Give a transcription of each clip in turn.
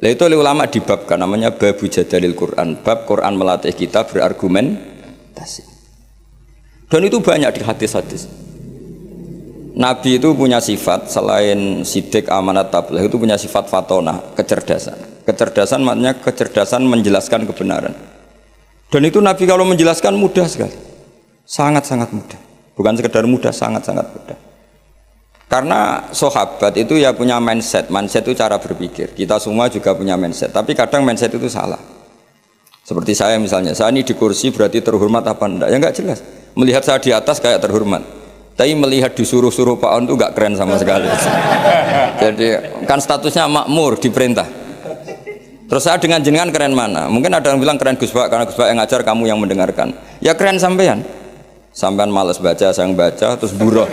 Lah itu oleh ulama dibabkan namanya babu jadalil Quran, bab Quran melatih kita berargumentasi. Dan itu banyak di hadis-hadis. Nabi itu punya sifat selain sidik, amanat, tabligh itu punya sifat fatonah, kecerdasan. Kecerdasan maknanya kecerdasan menjelaskan kebenaran. Dan itu Nabi kalau menjelaskan mudah sekali. Sangat-sangat mudah. Bukan sekedar mudah, sangat-sangat mudah. Karena sahabat itu ya punya mindset. Mindset itu cara berpikir. Kita semua juga punya mindset. Tapi kadang mindset itu salah. Seperti saya misalnya, saya ini di kursi berarti terhormat apa enggak? Ya enggak jelas. Melihat saya di atas kayak terhormat. Tapi melihat disuruh-suruh Pak On itu enggak keren sama sekali. Jadi kan statusnya makmur, diperintah. Terus saya dengan jenengan keren mana? Mungkin ada yang bilang keren Gus Pak, karena Gus Pak yang ngajar, kamu yang mendengarkan. Ya keren sampean. Sampean malas baca, saya yang baca, terus buruh.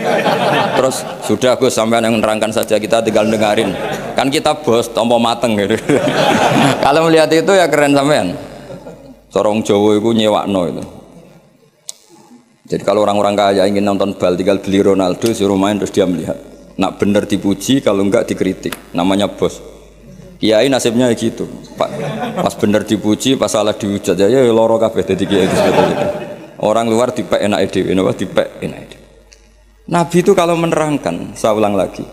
Terus sudah Gus, sampean yang menerangkan saja, kita tinggal dengarin. Kan kita bos, tompo mateng gitu. Kalau melihat itu ya keren sampean. Corong Jawa itu nyewakno itu. Jadi kalau orang-orang kaya ingin nonton bal, tinggal beli Ronaldo, suruh main terus dia melihat. Nak bener dipuji, kalau enggak dikritik. Namanya bos. Kiai nasibnya gitu. Pas bener dipuji, pas salah dihujat ya loro kabeh dadi kiai itu sebetulnya. Orang luar dipek enak dhewe, napa dipek enak dhewe. Nabi itu kalau menerangkan, saya ulang lagi.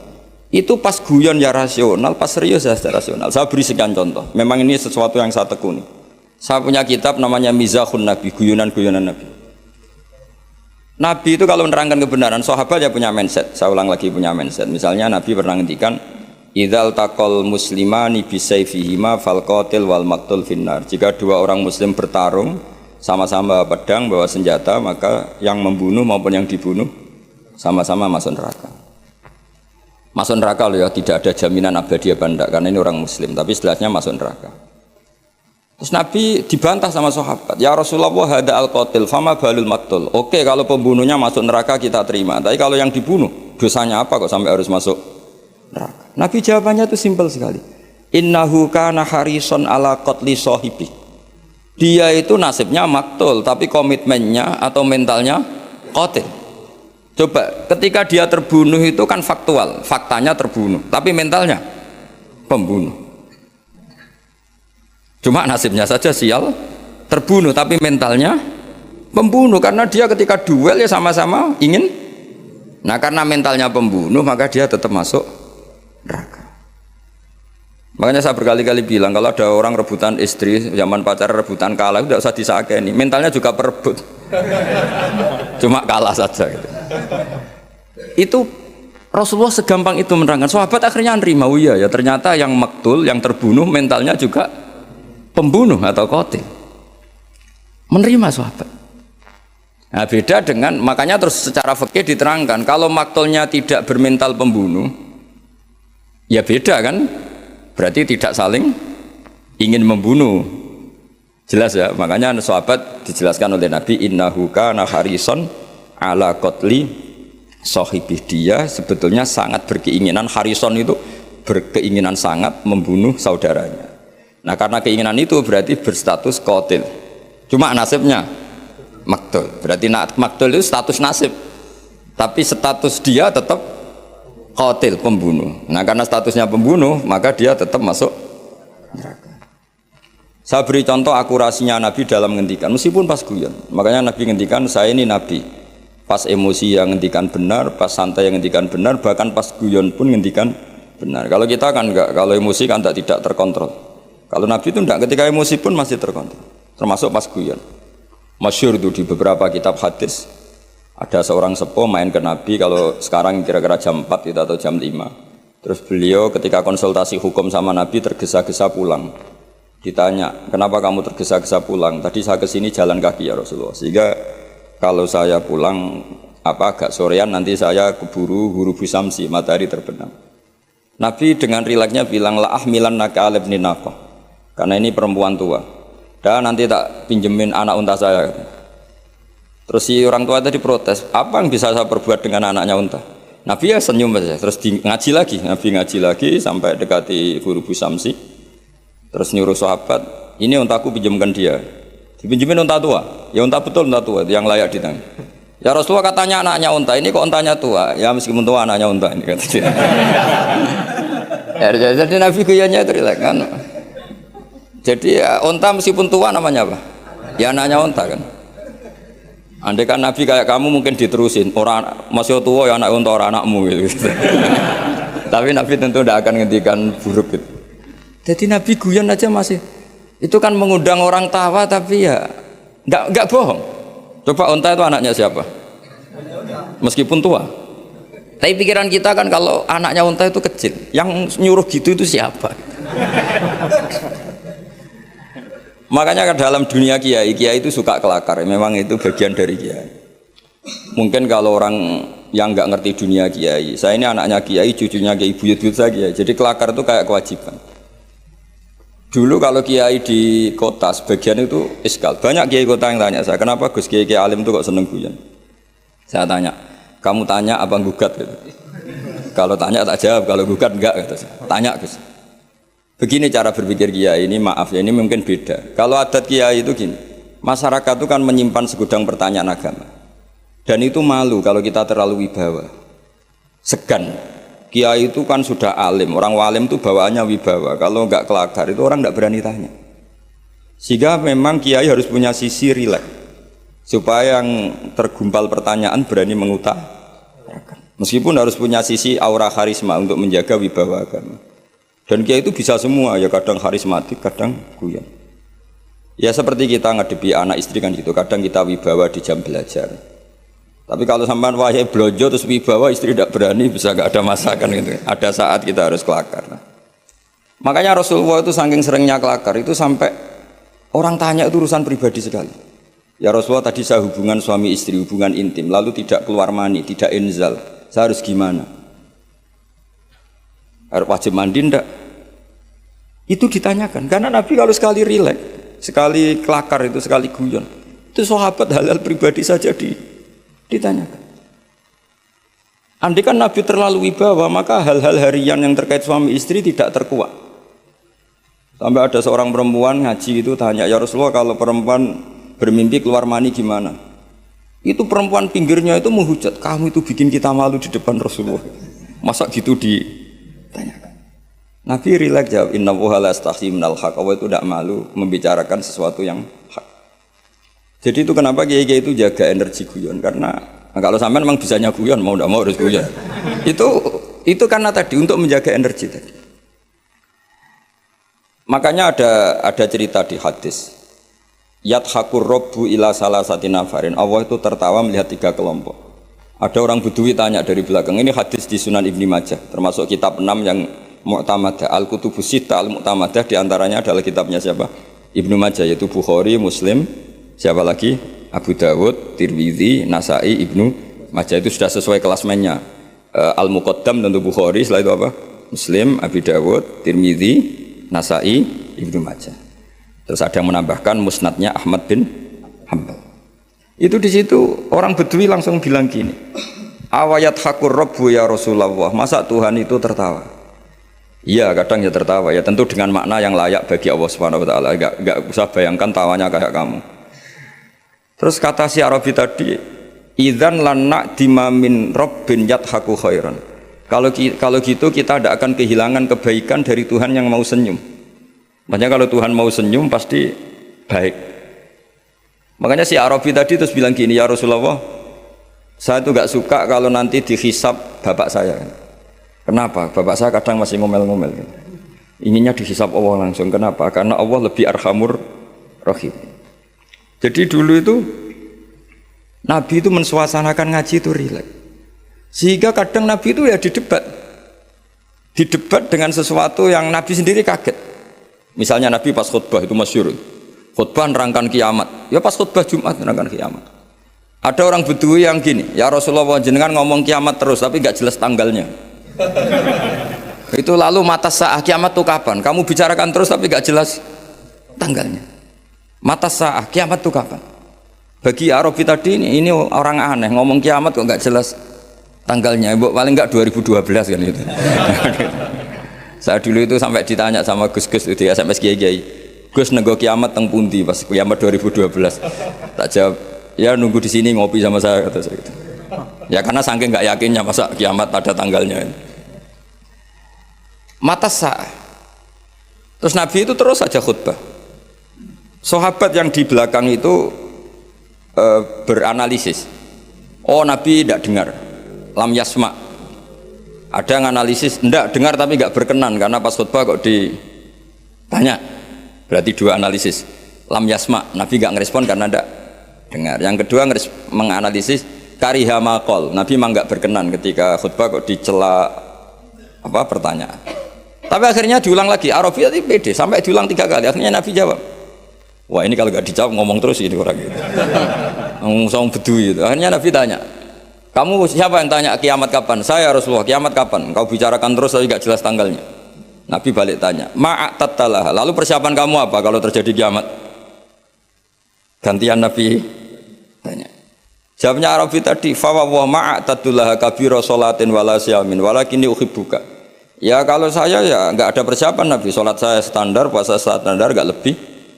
Itu pas guyon ya rasional, pas serius ya rasional. Saya beri sekian contoh. Memang ini sesuatu yang saya tekuni. Saya punya kitab namanya Mizahun Nabi, guyonan-guyonan Nabi. Nabi itu kalau menerangkan kebenaran, sahabat ya punya mindset. Saya ulang lagi punya mindset. Misalnya Nabi pernah ngendikan, "Idzal taqal muslimani bisayfihima fal qatil wal maqtul finnar." Jika dua orang muslim bertarung sama-sama pedang bawa senjata, maka yang membunuh maupun yang dibunuh sama-sama masuk neraka. Masuk neraka loh ya, tidak ada jaminan abadi apa enggak karena ini orang muslim, tapi setelahnya masuk neraka. Terus Nabi dibantah sama sahabat, "Ya Rasulullah, hada al-qatil fama balul maqtul." Oke, kalau pembunuhnya masuk neraka kita terima, tapi kalau yang dibunuh dosanya apa kok sampai harus masuk neraka? Nabi jawabannya itu simpel sekali. Innahu kana harison ala qatli sahibi. Dia itu nasibnya maktul, tapi komitmennya atau mentalnya qatil. Coba, ketika dia terbunuh itu kan faktual, faktanya terbunuh, tapi mentalnya pembunuh. Cuma nasibnya saja sial, terbunuh, tapi mentalnya pembunuh, karena dia ketika duel ya sama-sama ingin. Nah, karena mentalnya pembunuh, maka dia tetap masuk neraka. Makanya saya berkali-kali bilang, kalau ada orang rebutan istri, zaman pacar rebutan kalah, tidak usah disakeni, mentalnya juga perebut. Cuma kalah saja gitu. Itu Rasulullah segampang itu menerangkan. Sahabat akhirnya nerima, oh iya ya ternyata yang maktul, yang terbunuh mentalnya juga pembunuh atau qatil. Menerima sahabat. Nah, beda dengan, makanya terus secara fikih diterangkan, kalau maktulnya tidak bermental pembunuh, ya beda kan? Berarti tidak saling ingin membunuh. Jelas ya, makanya sahabat dijelaskan oleh Nabi, innahu kana harison ala qatli sahibih. Dia sebetulnya sangat berkeinginan, harison itu berkeinginan sangat membunuh saudaranya. Nah, karena keinginan itu berarti berstatus qatil. Cuma nasibnya maktul. Berarti maktul itu status nasib. Tapi status dia tetap qatil, pembunuh. Nah, karena statusnya pembunuh, maka dia tetap masuk neraka. Saya beri contoh akurasinya Nabi dalam menghentikan, meskipun pas guyon. Makanya Nabi menghentikan, saya ini Nabi. Pas emosi yang menghentikan benar, pas santai yang menghentikan benar, bahkan pas guyon pun menghentikan benar. Kalau kita kan enggak, kalau emosi kan tidak terkontrol. Kalau Nabi itu enggak, ketika emosi pun masih terkontrol. Termasuk pas guyon. Masyhur itu di beberapa kitab hadis. Ada seorang sepuh main ke Nabi, kalau sekarang kira-kira jam 4 itu, atau jam 5. Terus beliau ketika konsultasi hukum sama Nabi tergesa-gesa pulang. Ditanya, kenapa kamu tergesa-gesa pulang? Tadi saya kesini jalan kaki ya Rasulullah. Sehingga kalau saya pulang agak sorean, nanti saya keburu hurubu samsi, matahari terbenam. Nabi dengan rileksnya bilang, la ahmilan naka alibni naqah. Karena ini perempuan tua. Dan nanti tak pinjemin anak unta saya. Terus si orang tua tadi protes, apa yang bisa saya perbuat dengan anaknya unta? Nabi ya senyum saja. Terus ngaji lagi, Nabi ngaji lagi sampai dekati hurubu samsi. Terus nyuruh sahabat, ini untaku pinjamkan dia. Dipinjemin unta tua, ya unta betul, unta tua yang layak ditangani. Ya Rasulullah katanya anaknya unta, ini kok untanya tua? Ya meskipun tua anaknya unta ini kata dia. Ya, jadi Nabi guyanya itu kan. Jadi ya, onta meskipun tua namanya apa? Ya anaknya onta kan. Andai kan Nabi kayak kamu mungkin diterusin, orang masih tua ya anak onta orang anakmu gitu. Tapi Nabi tentu tidak akan ngendikan buruk gitu. Jadi Nabi guyon aja masih. Itu kan mengundang orang tawa tapi ya enggak bohong. Coba onta itu anaknya siapa? Meskipun tua. Tapi pikiran kita kan kalau anaknya onta itu kecil, yang nyuruh gitu itu siapa? Makanya dalam dunia kiai itu suka kelakar. Memang itu bagian dari kiai. Mungkin kalau orang yang nggak ngerti dunia kiai, saya ini anaknya kiai, cucunya kiai, buyut-buyut saya kiai. Jadi kelakar itu kayak kewajiban. Dulu kalau kiai di kota sebagian itu iskal. Banyak kiai kota yang tanya saya, kenapa Gus kiai alim itu kok seneng guyon? Saya tanya, kamu tanya apa gugat? Gitu. Kalau tanya tak jawab, kalau gugat enggak. Gitu. Tanya Gus. Begini cara berpikir kiai ini, maaf ya ini mungkin beda. Kalau adat kiai itu gini, masyarakat itu kan menyimpan segudang pertanyaan agama. Dan itu malu kalau kita terlalu wibawa. Segan. Kiai itu kan sudah alim, orang walim itu bawaannya wibawa. Kalau enggak kelakar itu orang enggak berani tanya. Sehingga memang kiai harus punya sisi rileks. Supaya yang tergumpal pertanyaan berani mengutarakan. Meskipun harus punya sisi aura karisma untuk menjaga wibawa agama. Dan kiai itu bisa semua, ya kadang karismatik, kadang guyon. Ya seperti kita ngadepi anak istri kan gitu, kadang kita wibawa di jam belajar. Tapi kalau sampean wahai blojo terus wibawa istri tidak berani, bisa gak ada masakan gitu. Ada saat kita harus kelakar. Nah. Makanya Rasulullah itu saking seringnya kelakar itu sampai orang tanya itu urusan pribadi sekali. Ya Rasulullah tadi saya hubungan suami istri, hubungan intim, lalu tidak keluar mani, tidak inzal. Saya harus gimana? Harus wajib mandi enggak? Itu ditanyakan karena Nabi kalau sekali rileks, sekali kelakar itu, sekali guyon, itu sahabat halal pribadi saja ditanyakan. Andai kan Nabi terlalu wibawa, maka hal-hal harian yang terkait suami istri tidak terkuak. Sampai ada seorang perempuan ngaji itu tanya, ya Rasulullah kalau perempuan bermimpi keluar mani gimana? Itu perempuan pinggirnya itu menghujat, kamu itu bikin kita malu di depan Rasulullah. Masa gitu ditanyakan? Nabi rileks jawab, innallaha la yastahi minal haq. Allah itu tidak malu membicarakan sesuatu yang hak. Jadi itu kenapa kiai-kiai itu jaga energi guyon, karena kalau sampean memang bisanya guyon, mau tidak mau harus guyon. itu karena tadi untuk menjaga energi tadi. Makanya ada cerita di hadis. Yadhakur robbu ila salasati nafarin. Allah itu tertawa melihat 3 kelompok. Ada orang Bedui tanya dari belakang. Ini hadis di Sunan Ibnu Majah, termasuk kitab 6 yang Mu'tamadah. Al-Kutubus Sittah Al-Mu'tamadah diantaranya adalah kitabnya siapa? Ibnu Majah, yaitu Bukhari, Muslim, siapa lagi? Abu Dawud, Tirmidzi, Nasai, Ibnu Majah. Itu sudah sesuai klasmennya. Al-Muqaddam tentu Bukhari, setelah itu apa? Muslim, Abu Dawud, Tirmidzi, Nasai, Ibnu Majah. Terus ada yang menambahkan musnadnya Ahmad bin Hanbal. Itu di situ orang Bedui langsung bilang gini, awayat hakur robbu ya Rasulullah, masa Tuhan itu tertawa? Iya, kadang ya tertawa, ya tentu dengan makna yang layak bagi Allah Subhanahu wa taala. Enggak usah bayangkan tawanya kayak kamu. Terus kata si Arabi tadi, idzan lanna dimamin rabbin yadhaku khairan. Kalau gitu kita tidak akan kehilangan kebaikan dari Tuhan yang mau senyum. Makanya kalau Tuhan mau senyum pasti baik. Makanya si Arabi tadi terus bilang gini, ya Rasulullah, saya itu gak suka kalau nanti dihisab bapak saya. Kenapa? Bapak saya kadang masih ngomel-ngomel. Inginnya dihisab Allah langsung. Kenapa? Karena Allah lebih arhamur rahim. Jadi dulu itu Nabi itu mensuasanakan ngaji itu rileks. Sehingga kadang Nabi itu ya didebat dengan sesuatu yang Nabi sendiri kaget. Misalnya Nabi pas khutbah itu masyhur. Khutbah nerangkan kiamat. Ya pas khutbah Jumat nerangkan kiamat. Ada orang Bedui yang gini, ya Rasulullah jenengan ngomong kiamat terus tapi gak jelas tanggalnya. Itu lalu mata sa'ah kiamat itu kapan? Kamu bicarakan terus tapi gak jelas tanggalnya. Mata sa'ah kiamat itu kapan? Bagi Arabi tadi ini orang aneh ngomong kiamat kok gak jelas tanggalnya. Paling gak 2012 kan itu. Saya dulu itu sampai ditanya sama Gus-Gus itu di SMS Kiai, Gus nego kiamat teng pundi pas kiamat 2012. Tak jawab, ya nunggu di sini ngopi sama saya kata saya gitu. Ya karena saking nggak yakinnya masa kiamat ada tanggalnya. Mata sa'ah. Terus Nabi itu terus saja khutbah. Sahabat yang di belakang itu beranalisis. Oh Nabi tidak dengar, lam yasma. Ada yang analisis, tidak dengar tapi nggak berkenan karena pas khutbah kok ditanya. Berarti dua analisis. Lam yasma, Nabi nggak ngerespon karena tidak dengar. Yang kedua menganalisis kariha maqol, Nabi memang nggak berkenan ketika khutbah kok dicela pertanyaan. Tapi akhirnya diulang lagi. Arabi tadi pede sampai diulang 3 kali. Akhirnya Nabi jawab. Wah ini kalau nggak dijawab ngomong terus ini orang gitu. Ngomong bedui itu. Akhirnya Nabi tanya, kamu siapa yang tanya kiamat kapan? Saya Rasulullah, kiamat kapan? Kau bicarakan terus tapi nggak jelas tanggalnya. Nabi balik tanya, ma'atattalah. Lalu persiapan kamu apa kalau terjadi kiamat? Gantian Nabi tanya. Jawabnya Arabi tadi, fa wa ma'atattalah kabira sholatin wala siyamin walakinni uhibbuka. Ya kalau saya ya nggak ada persiapan Nabi, sholat saya standar, puasa standar nggak lebih.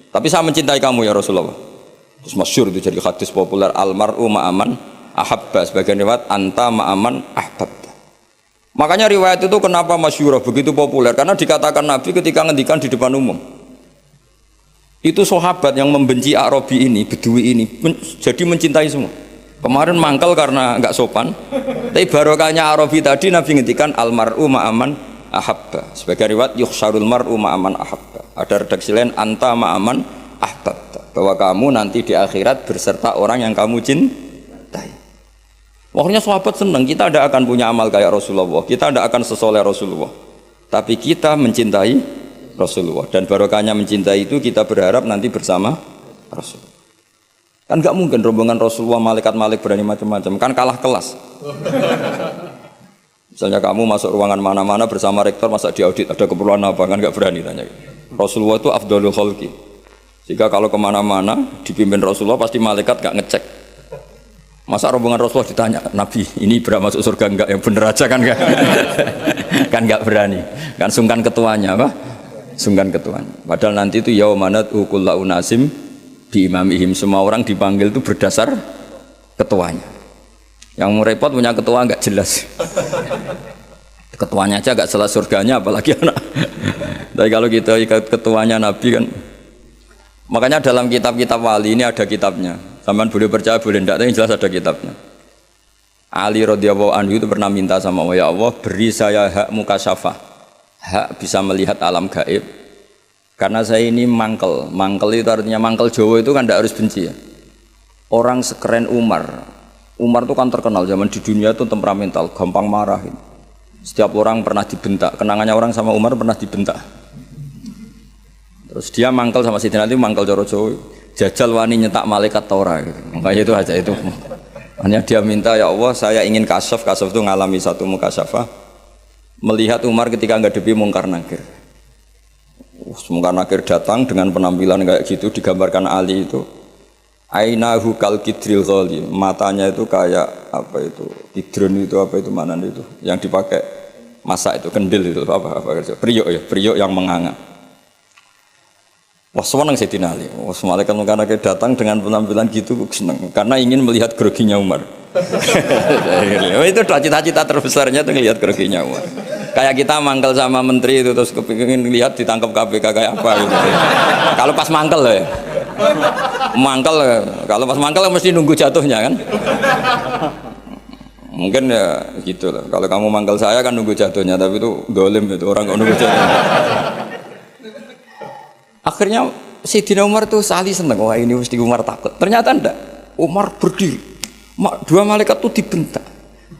Tapi saya mencintai kamu ya Rasulullah. Terus masyhur itu jadi hadis populer almar'u ma'aman ahabba, sebagian riwayat anta ma'aman ahbabta. Makanya riwayat itu kenapa masyhur begitu populer? Karena dikatakan Nabi ketika ngendikan di depan umum. Itu sahabat yang membenci Arabi ini, Bedui ini jadi mencintai semua. Kemarin mangkal karena nggak sopan. Tapi barokahnya Arabi tadi Nabi ngendikan almar'u ma'aman ahabba. Sebagai riwayat yuhsyarul mar'u ma'aman ahabba. Ada redaksi lain anta ma'aman ahbabta, bahwa kamu nanti di akhirat berserta orang yang kamu cintai. Makanya sahabat senang, kita tidak akan punya amal kayak Rasulullah, kita tidak akan sesoleh Rasulullah, tapi kita mencintai Rasulullah, dan barokahnya mencintai itu kita berharap nanti bersama Rasulullah. Kan nggak mungkin rombongan Rasulullah malaikat-malaikat berani macam-macam, kan kalah kelas. Misalnya kamu masuk ruangan mana-mana bersama rektor, masa diaudit ada keperluan apa, kan nggak berani tanya. Rasulullah itu afdhalul khalqi. Jika kalau kemana-mana dipimpin Rasulullah pasti malaikat gak ngecek. Masa rombongan Rasulullah ditanya, Nabi ini berapa masuk surga enggak? Yang bener aja kan enggak? Kan enggak berani. Kan sungkan ketuanya apa? Sungkan ketuanya. Padahal nanti itu yaumanat kullu unasim bi imamihim, semua orang dipanggil itu berdasar ketuanya. Yang mau repot punya ketua enggak jelas. Ketuanya aja enggak jelas surganya apalagi anak. Tapi kalau kita ikut ketuanya Nabi kan. Makanya dalam kitab-kitab wali ini ada kitabnya. Sampean boleh percaya boleh tidak, tapi jelas ada kitabnya. Ali radhiyallahu anhu itu pernah minta sama Allah, ya Allah beri saya hak mukasyafah, hak bisa melihat alam gaib. Karena saya ini mangkel. Mangkel itu artinya mangkel Jawa itu kan tidak harus benci ya. Orang sekeren Umar itu kan terkenal zaman di dunia itu temperamental, gampang marah. Setiap orang pernah dibentak. Kenangannya orang sama Umar pernah dibentak. Terus dia mangkel sama Sidina Ali, mangkel coro Jawa. Jajal wani nyetak malaikat Torah gitu. Makanya itu aja itu. Hanya dia minta, ya Allah saya ingin kasyaf. Kasyaf itu ngalami satu mukasyafah, melihat Umar ketika ngadepi mungkar nakir. Mungkar nakir datang dengan penampilan kayak gitu, digambarkan Ali itu ainahu kal kidril ghali, matanya itu kayak apa itu kidron itu apa itu mana itu yang dipakai masak itu kendil itu apa periuk ya, periuk yang menganga. Wah senang Sayyidina Ali. Wah malaikat mungkar nakir datang dengan penampilan gitu senang karena ingin melihat groginya Umar. Itu cita-cita terbesarnya tuh ngelihat groginya Umar. Kayak kita mangkel sama menteri itu terus kepingin lihat ditangkap KPK kayak apa gitu. Kalau pas mangkel ya. Mangkel, kalau pas mangkel mesti nunggu jatuhnya kan. Mungkin ya gitu lah. Kalau kamu mangkel saya kan nunggu jatuhnya, tapi itu dolim itu orang kok nunggu jatuhnya. Akhirnya Sayyidina Umar tuh sali seneng, wah ini mesti Umar takut. Ternyata enggak. Umar berdiri. Dua malaikat tuh dibentak.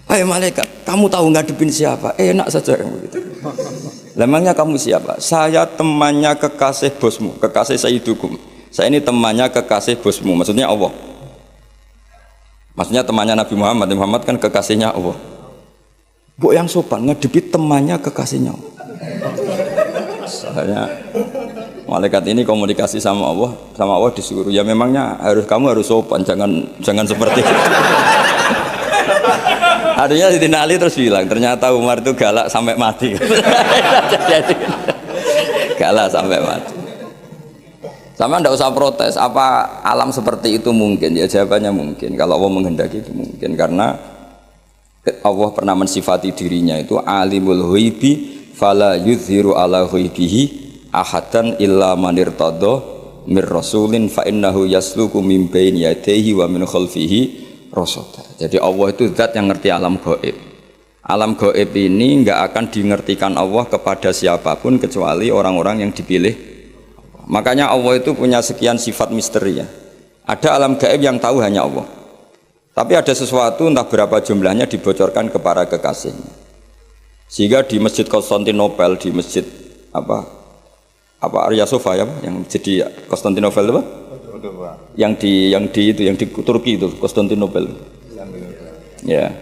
Hai malaikat, kamu tahu ngadepin siapa? Enak saja kamu gitu. Lemangnya kamu siapa? Saya temannya kekasih bosmu, kekasih Sayyidukum. Saya ini temannya kekasih bosmu, maksudnya Allah. Maksudnya temannya Nabi Muhammad. Nabi Muhammad kan kekasihnya Allah. Bu yang sopan ngadepi temannya kekasihnya Allah. Saya malaikat ini komunikasi sama Allah disuruh. Ya memangnya kamu harus sopan, jangan seperti itu. Artinya Sayyidina Ali terus bilang, ternyata Umar itu galak sampai mati. Galak sampai mati. Sama ndak usah protes, apa alam seperti itu mungkin? Ya jawabannya mungkin. Kalau Allah menghendaki itu mungkin, karena Allah pernah mensifati dirinya itu alimul ghaibi fala yuzhiru ala ghaibihi ahadan illa man irtadha mir rasulin fa innahu yasluku min baini yadayhi wa min khalfihi rasada. Jadi Allah itu zat yang ngerti alam gaib. Alam gaib ini enggak akan dimengertikan Allah kepada siapapun kecuali orang-orang yang dipilih. Makanya Allah itu punya sekian sifat misteri ya. Ada alam gaib yang tahu hanya Allah. Tapi ada sesuatu entah berapa jumlahnya dibocorkan kepada kekasihnya. Sehingga di Masjid Konstantinopel, di Masjid apa Arya Sofia ya, yang jadi Konstantinopel apa? Yang di Turki itu Konstantinopel. Ya.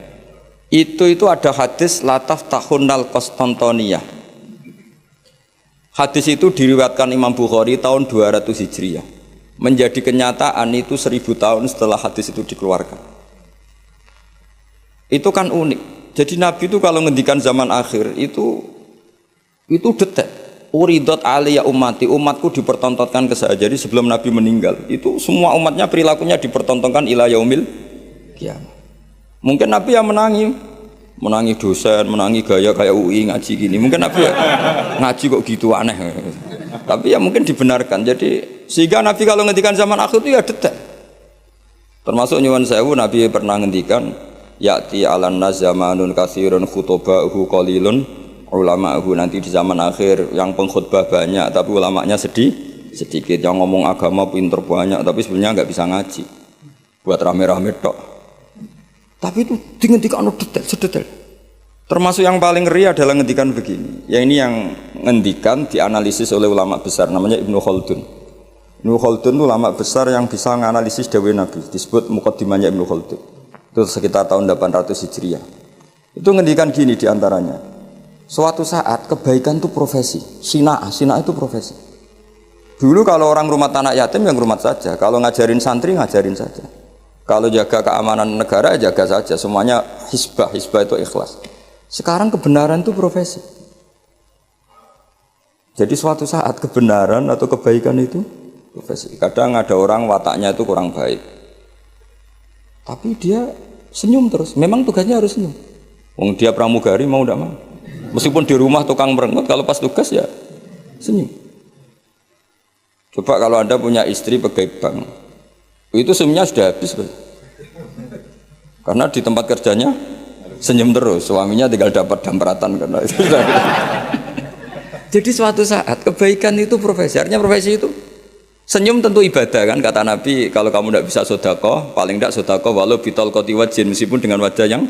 Itu ada hadis lataf tahunal Konstantiniyah. Hadis itu diriwayatkan Imam Bukhari tahun 200 Hijriah. Menjadi kenyataan itu 1000 tahun setelah hadis itu dikeluarkan. Itu kan unik. Jadi Nabi itu kalau ngendikan zaman akhir itu detail. Uridot aliyah ummati, umatku dipertontonkan ke saya. Jadi sebelum Nabi meninggal itu semua umatnya perilakunya dipertontonkan ila yaumil kiamat. Mungkin Nabi yang menangi dosen, menangi gaya kayak UI ngaji gini. Mungkin Nabi ya, ngaji kok gitu aneh. Tapi ya mungkin dibenarkan. Jadi sehingga Nabi kalau ngendikan zaman akhir itu ya detail. Termasuk nyuwun sewu Nabi pernah ngendikan ya'ti 'alan nas zamanun katsirun khutoba'uhu qalilun ulama'uhu, nanti di zaman akhir yang pengkhutbah banyak tapi ulamanya sedikit, yang ngomong agama pinter banyak tapi sebenarnya nggak bisa ngaji buat rame-rame tok. Tapi itu ngendikan detail, sedetail. Termasuk yang paling ngeri adalah ngendikan begini. Ya ini yang ngendikan dianalisis oleh ulama besar namanya Ibnu Khaldun. Ibnu Khaldun itu ulama besar yang bisa menganalisis dawuh Nabi, disebut muqaddimahnya Ibnu Khaldun. Itu sekitar tahun 800 Hijriah. Itu ngendikan gini diantaranya. Suatu saat kebaikan itu profesi, sina'ah itu profesi. Dulu kalau orang rumah anak yatim yang rumah saja, kalau ngajarin santri ngajarin saja. Kalau jaga keamanan negara jaga saja, semuanya hisbah itu ikhlas. Sekarang kebenaran itu profesi. Jadi suatu saat kebenaran atau kebaikan itu profesi. Kadang ada orang wataknya itu kurang baik, tapi dia senyum terus. Memang tugasnya harus senyum. Wong dia pramugari mau tidak mau. Meskipun di rumah tukang merengut, kalau pas tugas ya senyum. Coba kalau Anda punya istri pegawai bank, itu senyumnya sudah habis. Karena di tempat kerjanya senyum terus, suaminya tinggal dapat dampratan karena itu. Jadi suatu saat kebaikan itu profesi. Artinya profesi itu senyum tentu ibadah kan, kata Nabi, kalau kamu tidak bisa sedekah, paling tidak sedekah walau bitol koti wajin, meskipun dengan wajah yang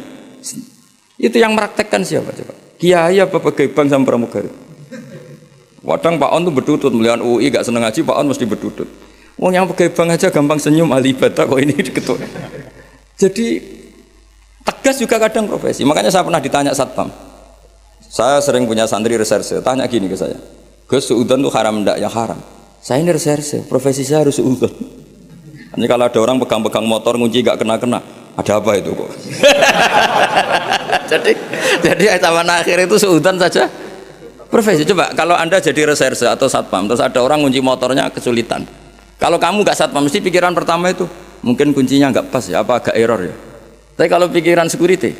itu yang meraktekkan siapa coba? Kiai apa pegawai bank sama pramugari? Wadang Pak On tuh berdudut, melihat UI gak seneng ngaji, Pak On mesti berdudut. Wong yang pegawai bank aja gampang senyum, ahli ibadah kok ini diketuk. Jadi tegas juga kadang profesi. Makanya saya pernah ditanya satpam. Saya sering punya santri reserse, tanya gini ke saya, Gus, suudzon tuh haram enggak? Ya haram. Saya ini reserse, profesi saya harus suudzon. Nanti kalau ada orang pegang-pegang motor ngunci gak kena-kena, ada apa itu kok? jadi zaman akhir itu suudzon saja profesi. Coba kalau Anda jadi reserse atau satpam, terus ada orang ngunci motornya kesulitan. Kalau kamu gak satpam, mesti pikiran pertama itu mungkin kuncinya gak pas ya, apa agak error ya. Tapi kalau pikiran security,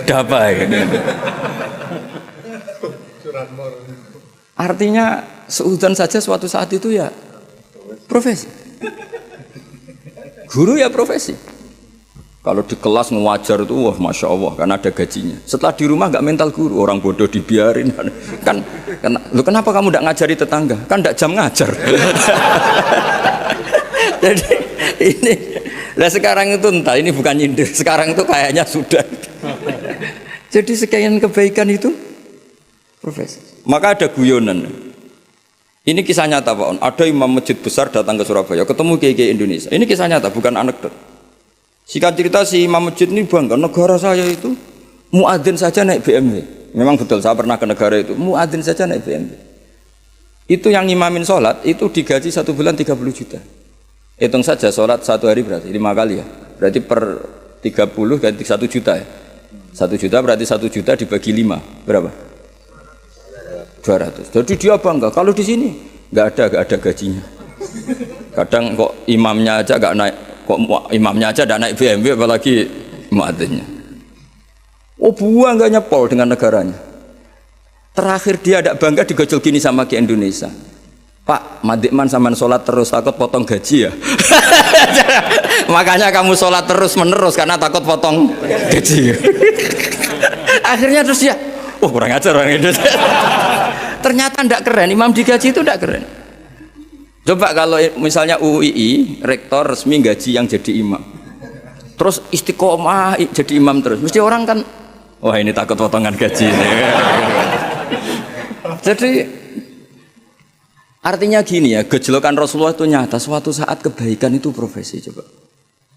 ada apa ya? Artinya suudzon saja suatu saat itu ya profesi. Guru ya profesi. Kalau di kelas ngajar itu wah masya Allah karena ada gajinya. Setelah di rumah nggak mental guru, orang bodoh dibiarin kan. Lu kenapa kamu tidak ngajari tetangga? Kan tidak jam ngajar. Jadi ini, lah sekarang itu entah ini bukan nyindir. Sekarang itu kayaknya sudah. Jadi sekian kebaikan itu profesi. Maka ada guyonan. Ini kisah nyata Pak On. Ada imam masjid besar datang ke Surabaya, ketemu kiai Indonesia. Ini kisah nyata, bukan anekdot. Singkat cerita si imam masjid ini bangga, negara saya itu muadzin saja naik BMW. Memang betul, saya pernah ke negara itu, muadzin saja naik BMW. Itu yang ngimamin sholat, itu digaji 1 bulan 30 juta. Hitung saja sholat 1 hari berarti 5 kali ya. Berarti per 30 ganti 1 juta ya. 1 juta berarti 1 juta dibagi 5, berapa? 200. Jadi dia bangga. Kalau di sini nggak ada gajinya. Kadang kok imamnya aja nggak naik, kok imamnya aja nggak naik BMW, apalagi muadzinnya. Oh buang nggak nyepol dengan negaranya. Terakhir dia ada bangga digojol gini sama ke Indonesia. Pak, Madikman sampean sholat terus takut potong gaji ya. Makanya kamu sholat terus menerus karena takut potong gaji. Akhirnya terus ya, oh kurang ajar orang itu. Ternyata ndak keren, imam digaji itu ndak keren. Coba kalau misalnya UII rektor resmi gaji yang jadi imam, terus istiqomah jadi imam terus, mesti orang kan, wah ini takut potongan gaji. Jadi artinya gini ya, gejolokan Rasulullah itu nyata. Suatu saat kebaikan itu profesi.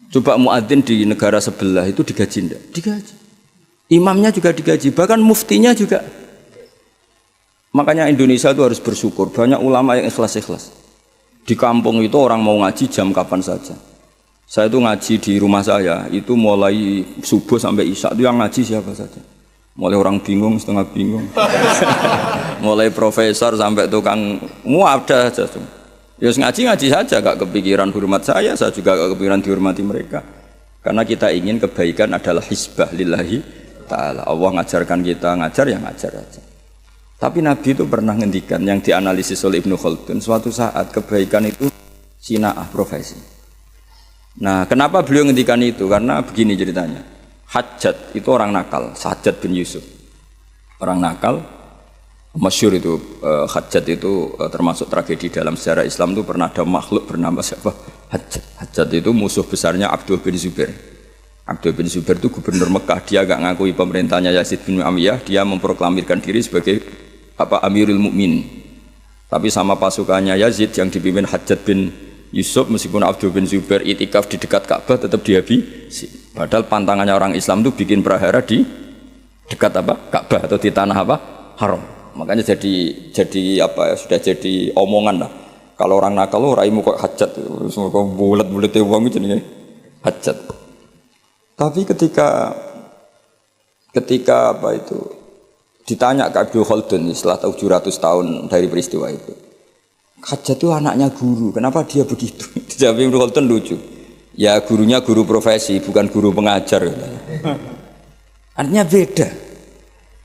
Coba muadzin di negara sebelah itu digaji enggak? Digaji. Imamnya juga digaji, bahkan muftinya juga. Makanya Indonesia itu harus bersyukur, banyak ulama yang ikhlas-ikhlas. Di kampung itu orang mau ngaji jam kapan saja. Saya itu ngaji di rumah saya, itu mulai subuh sampai isya itu yang ngaji siapa saja. Mulai orang bingung, setengah bingung. Mulai profesor sampai tukang, semua ada aja. Ya ngaji saja, gak kepikiran hormat saya juga gak kepikiran dihormati mereka. Karena kita ingin kebaikan adalah hisbah lillahi ta'ala. Allah ngajarkan kita, ngajar ya ngajar aja. Tapi Nabi itu pernah ngendikan yang dianalisis oleh Ibnu Khaldun, suatu saat kebaikan itu sina'ah profesi. Nah, kenapa beliau ngendikan itu? Karena begini ceritanya. Hajjat itu orang nakal, Hajjat bin Yusuf. Orang nakal, masyhur itu Hajjat itu termasuk tragedi dalam sejarah Islam itu pernah ada makhluk bernama siapa? Hajjat. Hajjat itu musuh besarnya Abdul bin Zubair. Abdul bin Zubair itu gubernur Mekah, dia gak ngakui pemerintahnya Yazid bin Muawiyah, dia memproklamirkan diri sebagai Amirul Mukminin. Tapi sama pasukannya Yazid yang dipimpin Hajjat bin Yusuf, meskipun Abdul bin Zubair itikaf di dekat Ka'bah tetap dihabisi. Padahal pantangannya orang Islam itu bikin prahara di dekat Ka'bah atau di tanah haram. Makanya jadi apa ya, sudah jadi omongan lah. Kalau orang nakal raimu kok Hajjat, semua bulat-bulat uang itu nih Hajjat. Tapi ketika apa itu ditanya ke Abdul Khaldun setelah 700 tahun dari peristiwa itu, Hajjat itu anaknya guru, kenapa dia begitu? Dijawab Ibnu Khaldun lucu. Ya gurunya guru profesi, bukan guru pengajar. Artinya beda.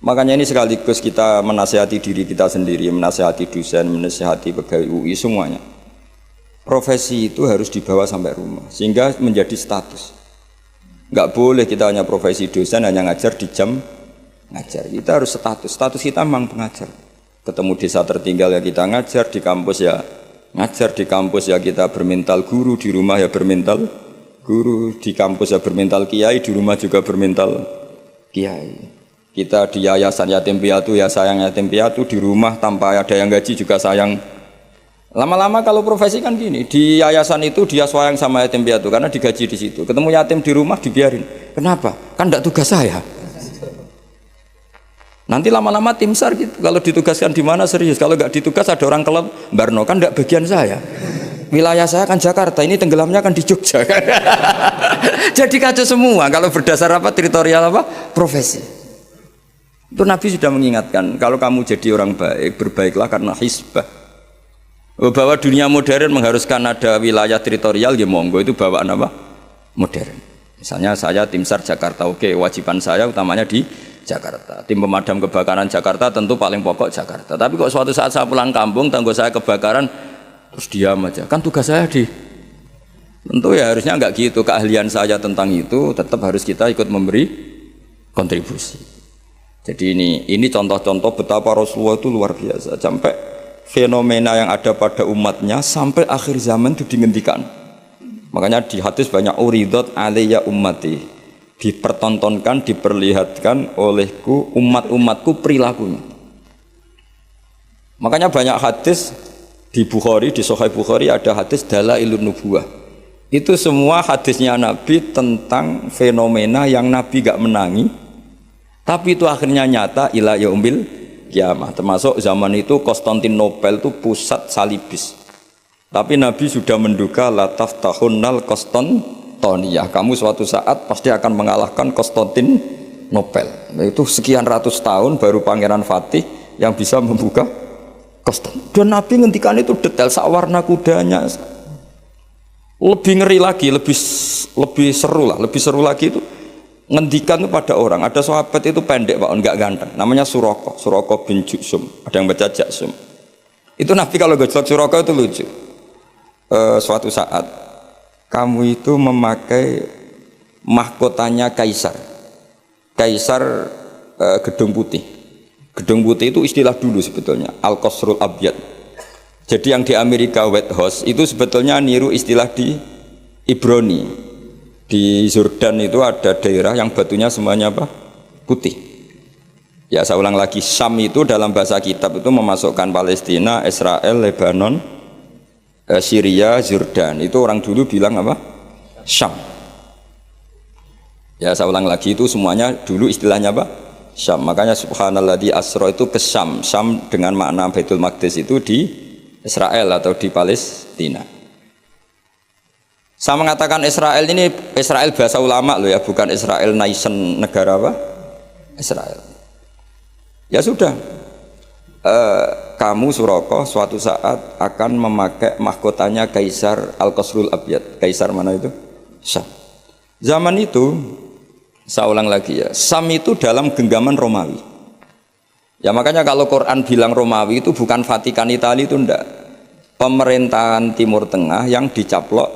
Makanya ini sekaligus kita menasihati diri kita sendiri, menasihati dosen, menasihati pegawai UI semuanya. Profesi itu harus dibawa sampai rumah, sehingga menjadi status. Enggak boleh kita hanya profesi dosen, hanya ngajar di jam ngajar. Kita harus status. Status kita memang pengajar. Ketemu desa tertinggal ya kita ngajar, di kampus ya ngajar, di kampus ya kita bermental guru, di rumah ya bermental guru, di kampus ya bermental kiai, di rumah juga bermental kiai. Kita di yayasan yatim piatu ya sayang yatim piatu, di rumah tanpa ada yang gaji juga sayang. Lama-lama kalau profesi kan gini, di yayasan itu dia sayang sama yatim piatu karena digaji di situ. Ketemu yatim di rumah dibiarin. Kenapa? Kan tidak tugas saya. Nanti lama-lama tim SAR gitu, kalau ditugaskan di mana serius, kalau nggak ditugas ada orang kelab, Barno kan nggak bagian saya. Wilayah saya kan Jakarta, ini tenggelamnya kan di Jogja. Jadi kacau semua kalau berdasar apa teritorial apa profesi. Itu Nabi sudah mengingatkan, kalau kamu jadi orang baik, berbaiklah karena hisbah. Bahwa dunia modern mengharuskan ada wilayah teritorial, ya monggo itu bawaan apa? Modern. Misalnya saya tim SAR Jakarta, oke, wajiban saya utamanya di Jakarta. Tim pemadam kebakaran Jakarta tentu paling pokok Jakarta. Tapi kok suatu saat saya pulang kampung, tanggo saya kebakaran, terus diam aja. Kan tugas saya tentu ya harusnya enggak gitu. Keahlian saya tentang itu tetap harus kita ikut memberi kontribusi. Jadi ini contoh-contoh betapa Rasulullah itu luar biasa. Sampai fenomena yang ada pada umatnya sampai akhir zaman itu dihentikan. Makanya di hadis banyak uridat alayya ummati. Dipertontonkan, diperlihatkan olehku umat-umatku perilakunya. Makanya banyak hadis di Bukhari, di Sahih Bukhari ada hadis dalailun nubuwah. Itu semua hadisnya Nabi tentang fenomena yang Nabi gak menangi, tapi itu akhirnya nyata ila yaumil kiamah. Termasuk zaman itu Konstantinopel itu pusat salibis. Tapi Nabi sudah menduga la taftahunnal Konstantiniyah, kamu suatu saat pasti akan mengalahkan Konstantinopel. Itu sekian ratus tahun baru Pangeran Fatih yang bisa membuka Konstantinopel. Dan Nabi ngendikan itu detail, sawarna kudanya. Lebih ngeri lagi, lebih seru lah, lebih seru lagi itu ngendikan itu pada orang. Ada sahabat itu pendek Pak, enggak ganteng, namanya Suraqah bin Jusum. Ada yang baca Jaksum. Itu Nabi kalau gojlok Suraka itu lucu. Suatu saat kamu itu memakai mahkotanya kaisar. Kaisar Gedung Putih. Gedung Putih itu istilah dulu sebetulnya, Al-Qasrul Abyad. Jadi yang di Amerika White House itu sebetulnya niru istilah di Ibrani. Di Jordan itu ada daerah yang batunya semuanya apa? Putih. Ya saya ulang lagi, Syam itu dalam bahasa kitab itu memasukkan Palestina, Israel, Lebanon, Syria, Jordan. Itu orang dulu bilang apa? Syam. Ya saya ulang lagi, itu semuanya dulu istilahnya apa? Syam. Makanya subhanalladzi asra itu ke Syam. Syam dengan makna Baitul Maqdis itu di Israel atau di Palestina. Saya mengatakan Israel ini Israel bahasa ulama loh ya, bukan Israel nation negara apa? Israel. Ya sudah. Kamu Suraka suatu saat akan memakai mahkotanya Kaisar Al-Qasrul Abyad. Kaisar mana itu? Syam. Zaman itu saya ulang lagi ya, Syam itu dalam genggaman Romawi. Ya makanya kalau Quran bilang Romawi itu bukan Vatikan Italia itu enggak. Pemerintahan Timur Tengah yang dicaplok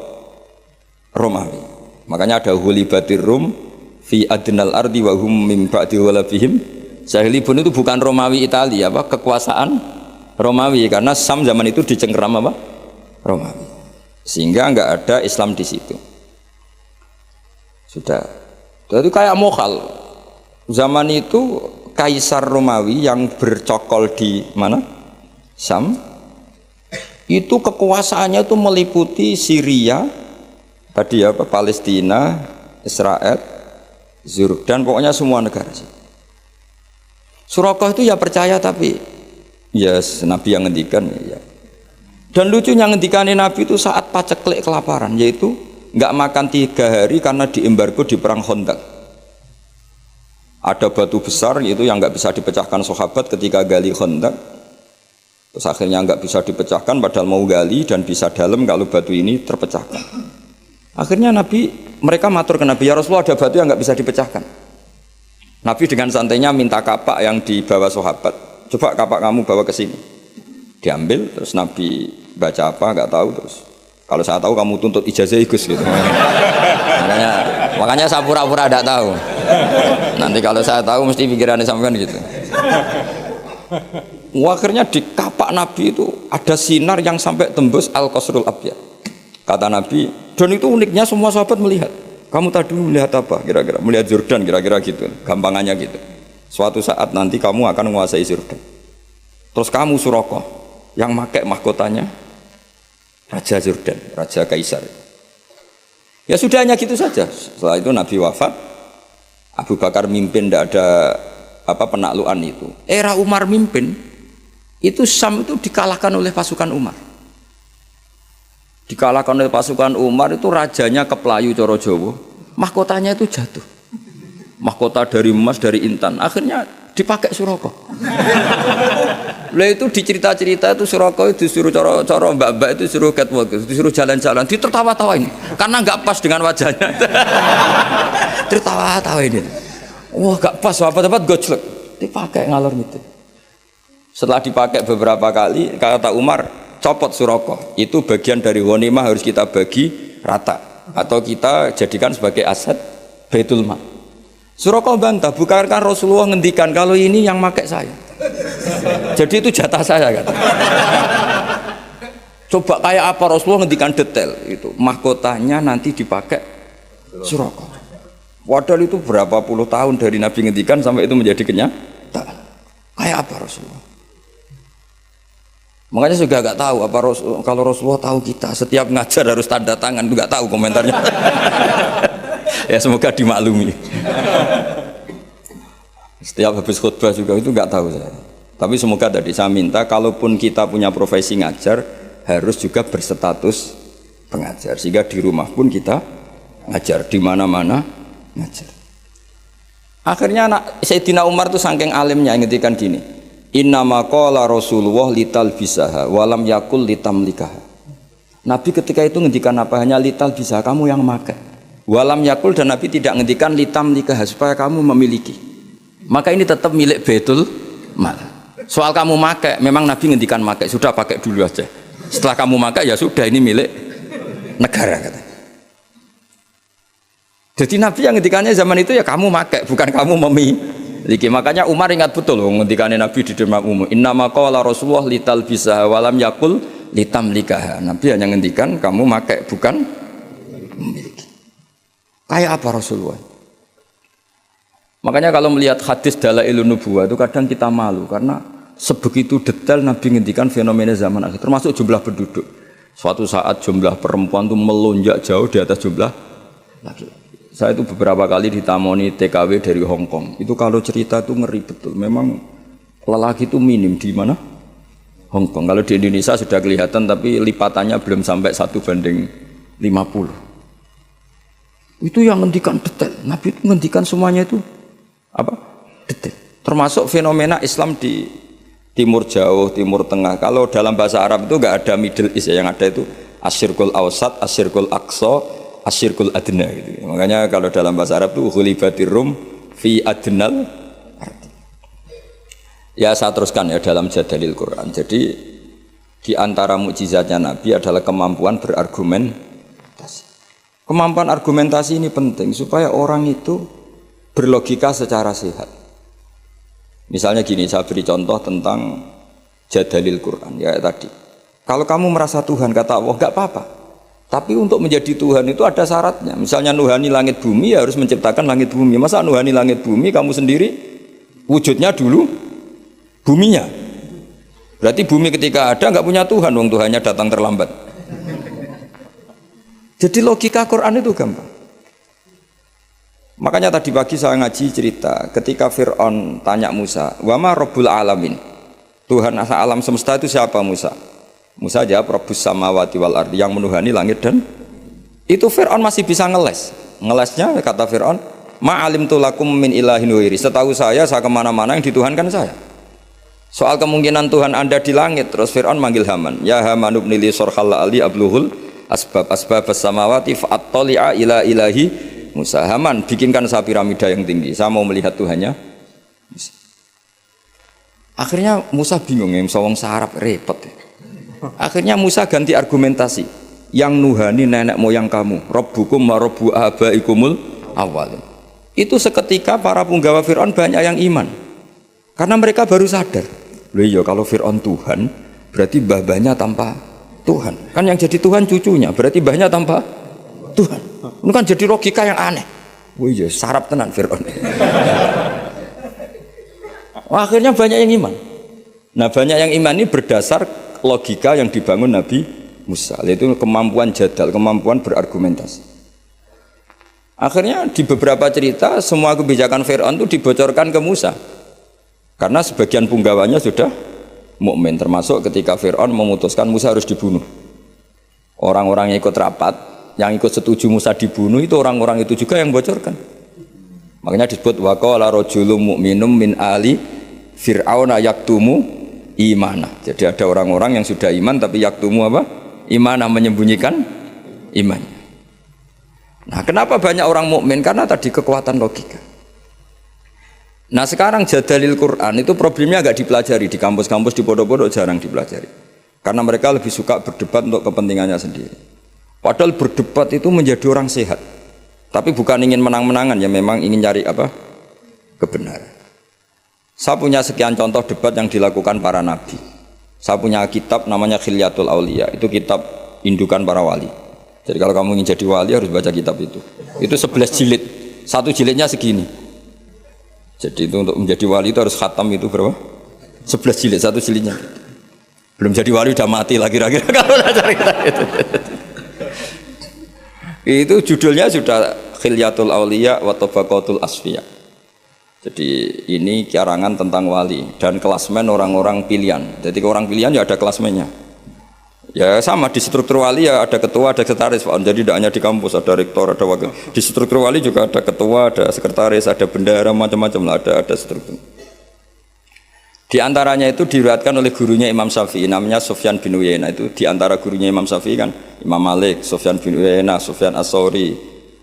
Romawi. Makanya ada hulibatir Rum fi adnal ardi wa hum min ba'di walabihim jahilibun, itu bukan Romawi Italia apa kekuasaan Romawi, karena Syam zaman itu dicengkeram apa? Romawi. Sehingga enggak ada Islam di situ. Sudah. Jadi kayak mokhal. Zaman itu Kaisar Romawi yang bercokol di mana? Syam. Itu kekuasaannya itu meliputi Syria, tadi apa? Palestina, Israel, Jordan, pokoknya semua negara. Suraka itu ya percaya tapi ya Nabi yang ngendikan ya. Dan lucunya ngendikannya Nabi itu saat paceklik kelaparan, yaitu nggak makan 3 hari karena diembargo di perang Khandaq. Ada batu besar itu yang nggak bisa dipecahkan sahabat ketika gali Khandaq. Terus akhirnya nggak bisa dipecahkan padahal mau gali dan bisa dalam kalau batu ini terpecahkan. Akhirnya mereka matur ke Nabi, ya Rasulullah ada batu yang nggak bisa dipecahkan. Nabi dengan santainya minta kapak yang dibawa sahabat, coba kapak kamu bawa ke sini. Diambil, terus Nabi baca apa nggak tahu, terus kalau saya tahu kamu tuntut ijazah Gus gitu. makanya saya pura-pura tidak tahu. Nanti kalau saya tahu mesti pikirannya sampean gitu. Akhirnya di kapak Nabi itu ada sinar yang sampai tembus Al-Qasrul Abyad. Kata Nabi, dan itu uniknya semua sahabat melihat. Kamu tadi melihat apa? Kira-kira melihat Jordan, kira-kira gitu. Gampangannya gitu. Suatu saat nanti kamu akan menguasai Jordan. Terus kamu Suraka yang pakai mahkotanya Raja Jordan, Raja Kaisar. Ya sudah hanya gitu saja. Setelah itu Nabi wafat, Abu Bakar mimpin, tidak ada penaklukan itu. Era Umar mimpin, itu Syam itu dikalahkan oleh pasukan Umar. Dikalahkan oleh pasukan Umar itu rajanya keplayu coro Jawa, mahkotanya itu jatuh. Mahkota dari emas, dari intan, akhirnya dipakai Suraka. Lah itu dicerita-cerita itu Suraka itu disuruh coro mbak-mbak itu suruh catwalk, disuruh jalan-jalan, ditertawa-tawain karena nggak pas dengan wajahnya. Tertawa-tawain ini. Wah nggak pas, apa-apa gojlek, dipakai ngalor gitu. Setelah dipakai beberapa kali, kata Umar, copot Suraka. Itu bagian dari ghanimah, harus kita bagi rata atau kita jadikan sebagai aset Baitul Mal. Suraka bantah, bukankah Rasulullah ngendikan kalau ini yang pakai saya. Jadi itu jatah saya kata. Coba kayak apa Rasulullah ngendikan detail itu. Mahkotanya nanti dipakai Suraka. Padahal itu berapa puluh tahun dari Nabi ngendikan sampai itu menjadi kenyataan. Kayak apa Rasulullah? Makanya juga nggak tahu apa kalau Rasulullah tahu kita setiap ngajar harus tanda tangan, nggak tahu komentarnya. Ya semoga dimaklumi. Setiap habis khutbah juga itu nggak tahu saya. Tapi semoga tadi saya minta, kalaupun kita punya profesi ngajar, harus juga berstatus pengajar. Sehingga di rumah pun kita ngajar, di mana-mana ngajar. Akhirnya Sayyidina Umar tuh saking alimnya ngendikan gini, innama qala Rasulullah lital bisaha walam yakul litamlikaha. Nabi ketika itu ngendikan apa? Hanya lital bisaha, kamu yang memakai. Walam yakul, dan Nabi tidak ngendikan litamlikaha, supaya kamu memiliki. Maka ini tetap milik Baitul Mal. Soal kamu pakai, memang Nabi ngendikan pakai, sudah pakai dulu aja. Setelah kamu pakai ya sudah, ini milik negara kata. Jadi Nabi yang ngendikannya zaman itu ya kamu pakai, bukan kamu memiliki. Makanya Umar ingat betul loh ngendikannya Nabi di depan umum. Innama qala Rasulullah litalbisaha walam yakul litamlikaha. Nabi hanya ngendikan kamu pakai, bukan memiliki. Kayak apa Rasulullah? Makanya kalau melihat hadis Dalailun Nubuwah itu kadang kita malu karena sebegitu detail Nabi ngendikan fenomena zaman akhir, termasuk jumlah penduduk. Suatu saat jumlah perempuan itu melonjak jauh di atas jumlah laki-laki. Saya itu beberapa kali ditamoni TKW dari Hong Kong. Itu kalau cerita itu ngeri betul. Memang lelaki itu minim di mana? Hong Kong. Kalau di Indonesia sudah kelihatan, tapi lipatannya belum sampai 1:50. Itu yang ngendikan detail. Nabi itu ngendikan semuanya itu apa? Detail. Termasuk fenomena Islam di Timur Jauh, Timur Tengah. Kalau dalam bahasa Arab itu enggak ada Middle East ya, yang ada itu Asyirkul Awsat, Asyirkul Aqsa, Asyirkul Adna gitu. Makanya kalau dalam bahasa Arab itu ghulibatir rum fi adnal ardi. Ya saya teruskan ya dalam Jadalil Quran. Jadi di antara mukjizatnya Nabi adalah kemampuan berargumentasi. Kemampuan argumentasi ini penting supaya orang itu berlogika secara sehat. Misalnya gini, saya beri contoh tentang Jadalil Quran ya tadi. Kalau kamu merasa Tuhan kata Allah enggak apa-apa. Tapi untuk menjadi Tuhan itu ada syaratnya. Misalnya nuhani langit bumi ya harus menciptakan langit bumi. Masa nuhani langit bumi kamu sendiri wujudnya dulu buminya. Berarti bumi ketika ada enggak punya Tuhan, wong Tuhannya datang terlambat. Jadi logika Quran itu gampang. Makanya tadi pagi saya ngaji cerita ketika Fir'aun tanya Musa, "Wa ma Rabbul alamin?" Tuhan alam semesta itu siapa Musa? Musa jawab, "Rabbus samawati wal ardi," yang menuhani langit dan itu Fir'aun masih bisa ngeles. Ngelesnya kata Fir'aun, "Ma alimtu lakum min ilahin ghairi." Setahu saya kemana-mana yang dituhankan saya. Soal kemungkinan Tuhan Anda di langit, terus Fir'aun manggil Haman, "Ya Haman ibni li sarhal ali abluhul asbab samawati fa'attali'a ila ilahi Musa." Haman, bikinkan saya piramida yang tinggi, saya mau melihat Tuhannya Musa. Akhirnya Musa bingung, yang sawang sarap repot ya. Akhirnya Musa ganti argumentasi, yang nuhani nenek moyang kamu, Rabbukum wa Rabbu abaikumul awalin. Itu seketika para punggawa Fir'aun banyak yang iman karena mereka baru sadar, loh iya kalau Fir'aun Tuhan berarti mbah-mbahnya tanpa Tuhan, kan yang jadi Tuhan cucunya, berarti mbahnya tanpa Tuhan. Ini kan jadi logika yang aneh. Wah iya, sarap tenan Fir'aun. Akhirnya banyak yang iman. Nah banyak yang iman ini berdasar logika yang dibangun Nabi Musa, yaitu kemampuan jadal, kemampuan berargumentasi. Akhirnya di beberapa cerita semua kebijakan Fir'aun itu dibocorkan ke Musa. Karena sebagian punggawanya sudah mukmin, termasuk ketika Fir'aun memutuskan Musa harus dibunuh. Orang-orang yang ikut rapat, yang ikut setuju Musa dibunuh itu orang-orang itu juga yang bocorkan. Makanya disebut waqala rajulun mu'minum min ali fir'auna yaktumu imana. Jadi ada orang-orang yang sudah iman tapi yaktumu apa? Imana, menyembunyikan imannya. Nah, kenapa banyak orang mukmin? Karena tadi kekuatan logika. Nah, sekarang Jadalil Quran itu problemnya agak dipelajari di kampus-kampus, di pondok-pondok jarang dipelajari. Karena mereka lebih suka berdebat untuk kepentingannya sendiri. Padahal berdebat itu menjadi orang sehat. Tapi bukan ingin menang-menangan, ya memang ingin cari apa? Kebenaran. Saya punya sekian contoh debat yang dilakukan para nabi. Saya punya kitab namanya Khilyatul Auliya, itu kitab indukan para wali. Jadi kalau kamu ingin jadi wali harus baca kitab itu. Itu 11 jilid, satu jilidnya segini. Jadi itu untuk menjadi wali itu harus khatam itu berapa? 11 jilid, satu jilidnya. Belum jadi wali udah mati lagi kira-kira kalau cari itu. Itu judulnya sudah Khilyatul Auliya wa Tabaqatul Asfiya. Jadi ini karangan tentang wali dan klasmen orang-orang pilihan. Jadi orang pilihan ya ada klasmennya. Ya sama di struktur wali ya ada ketua, ada sekretaris. Jadi tidak hanya di kampus ada rektor, ada wakil. Di struktur wali juga ada ketua, ada sekretaris, ada bendahara, macam-macam lah, ada struktur. Di antaranya itu diriwayatkan oleh gurunya Imam Syafi'i namanya Sufyan bin Uyainah. Itu di antara gurunya Imam Syafi'i kan Imam Malik, Sufyan bin Uyainah, Sufyan As-Sauri,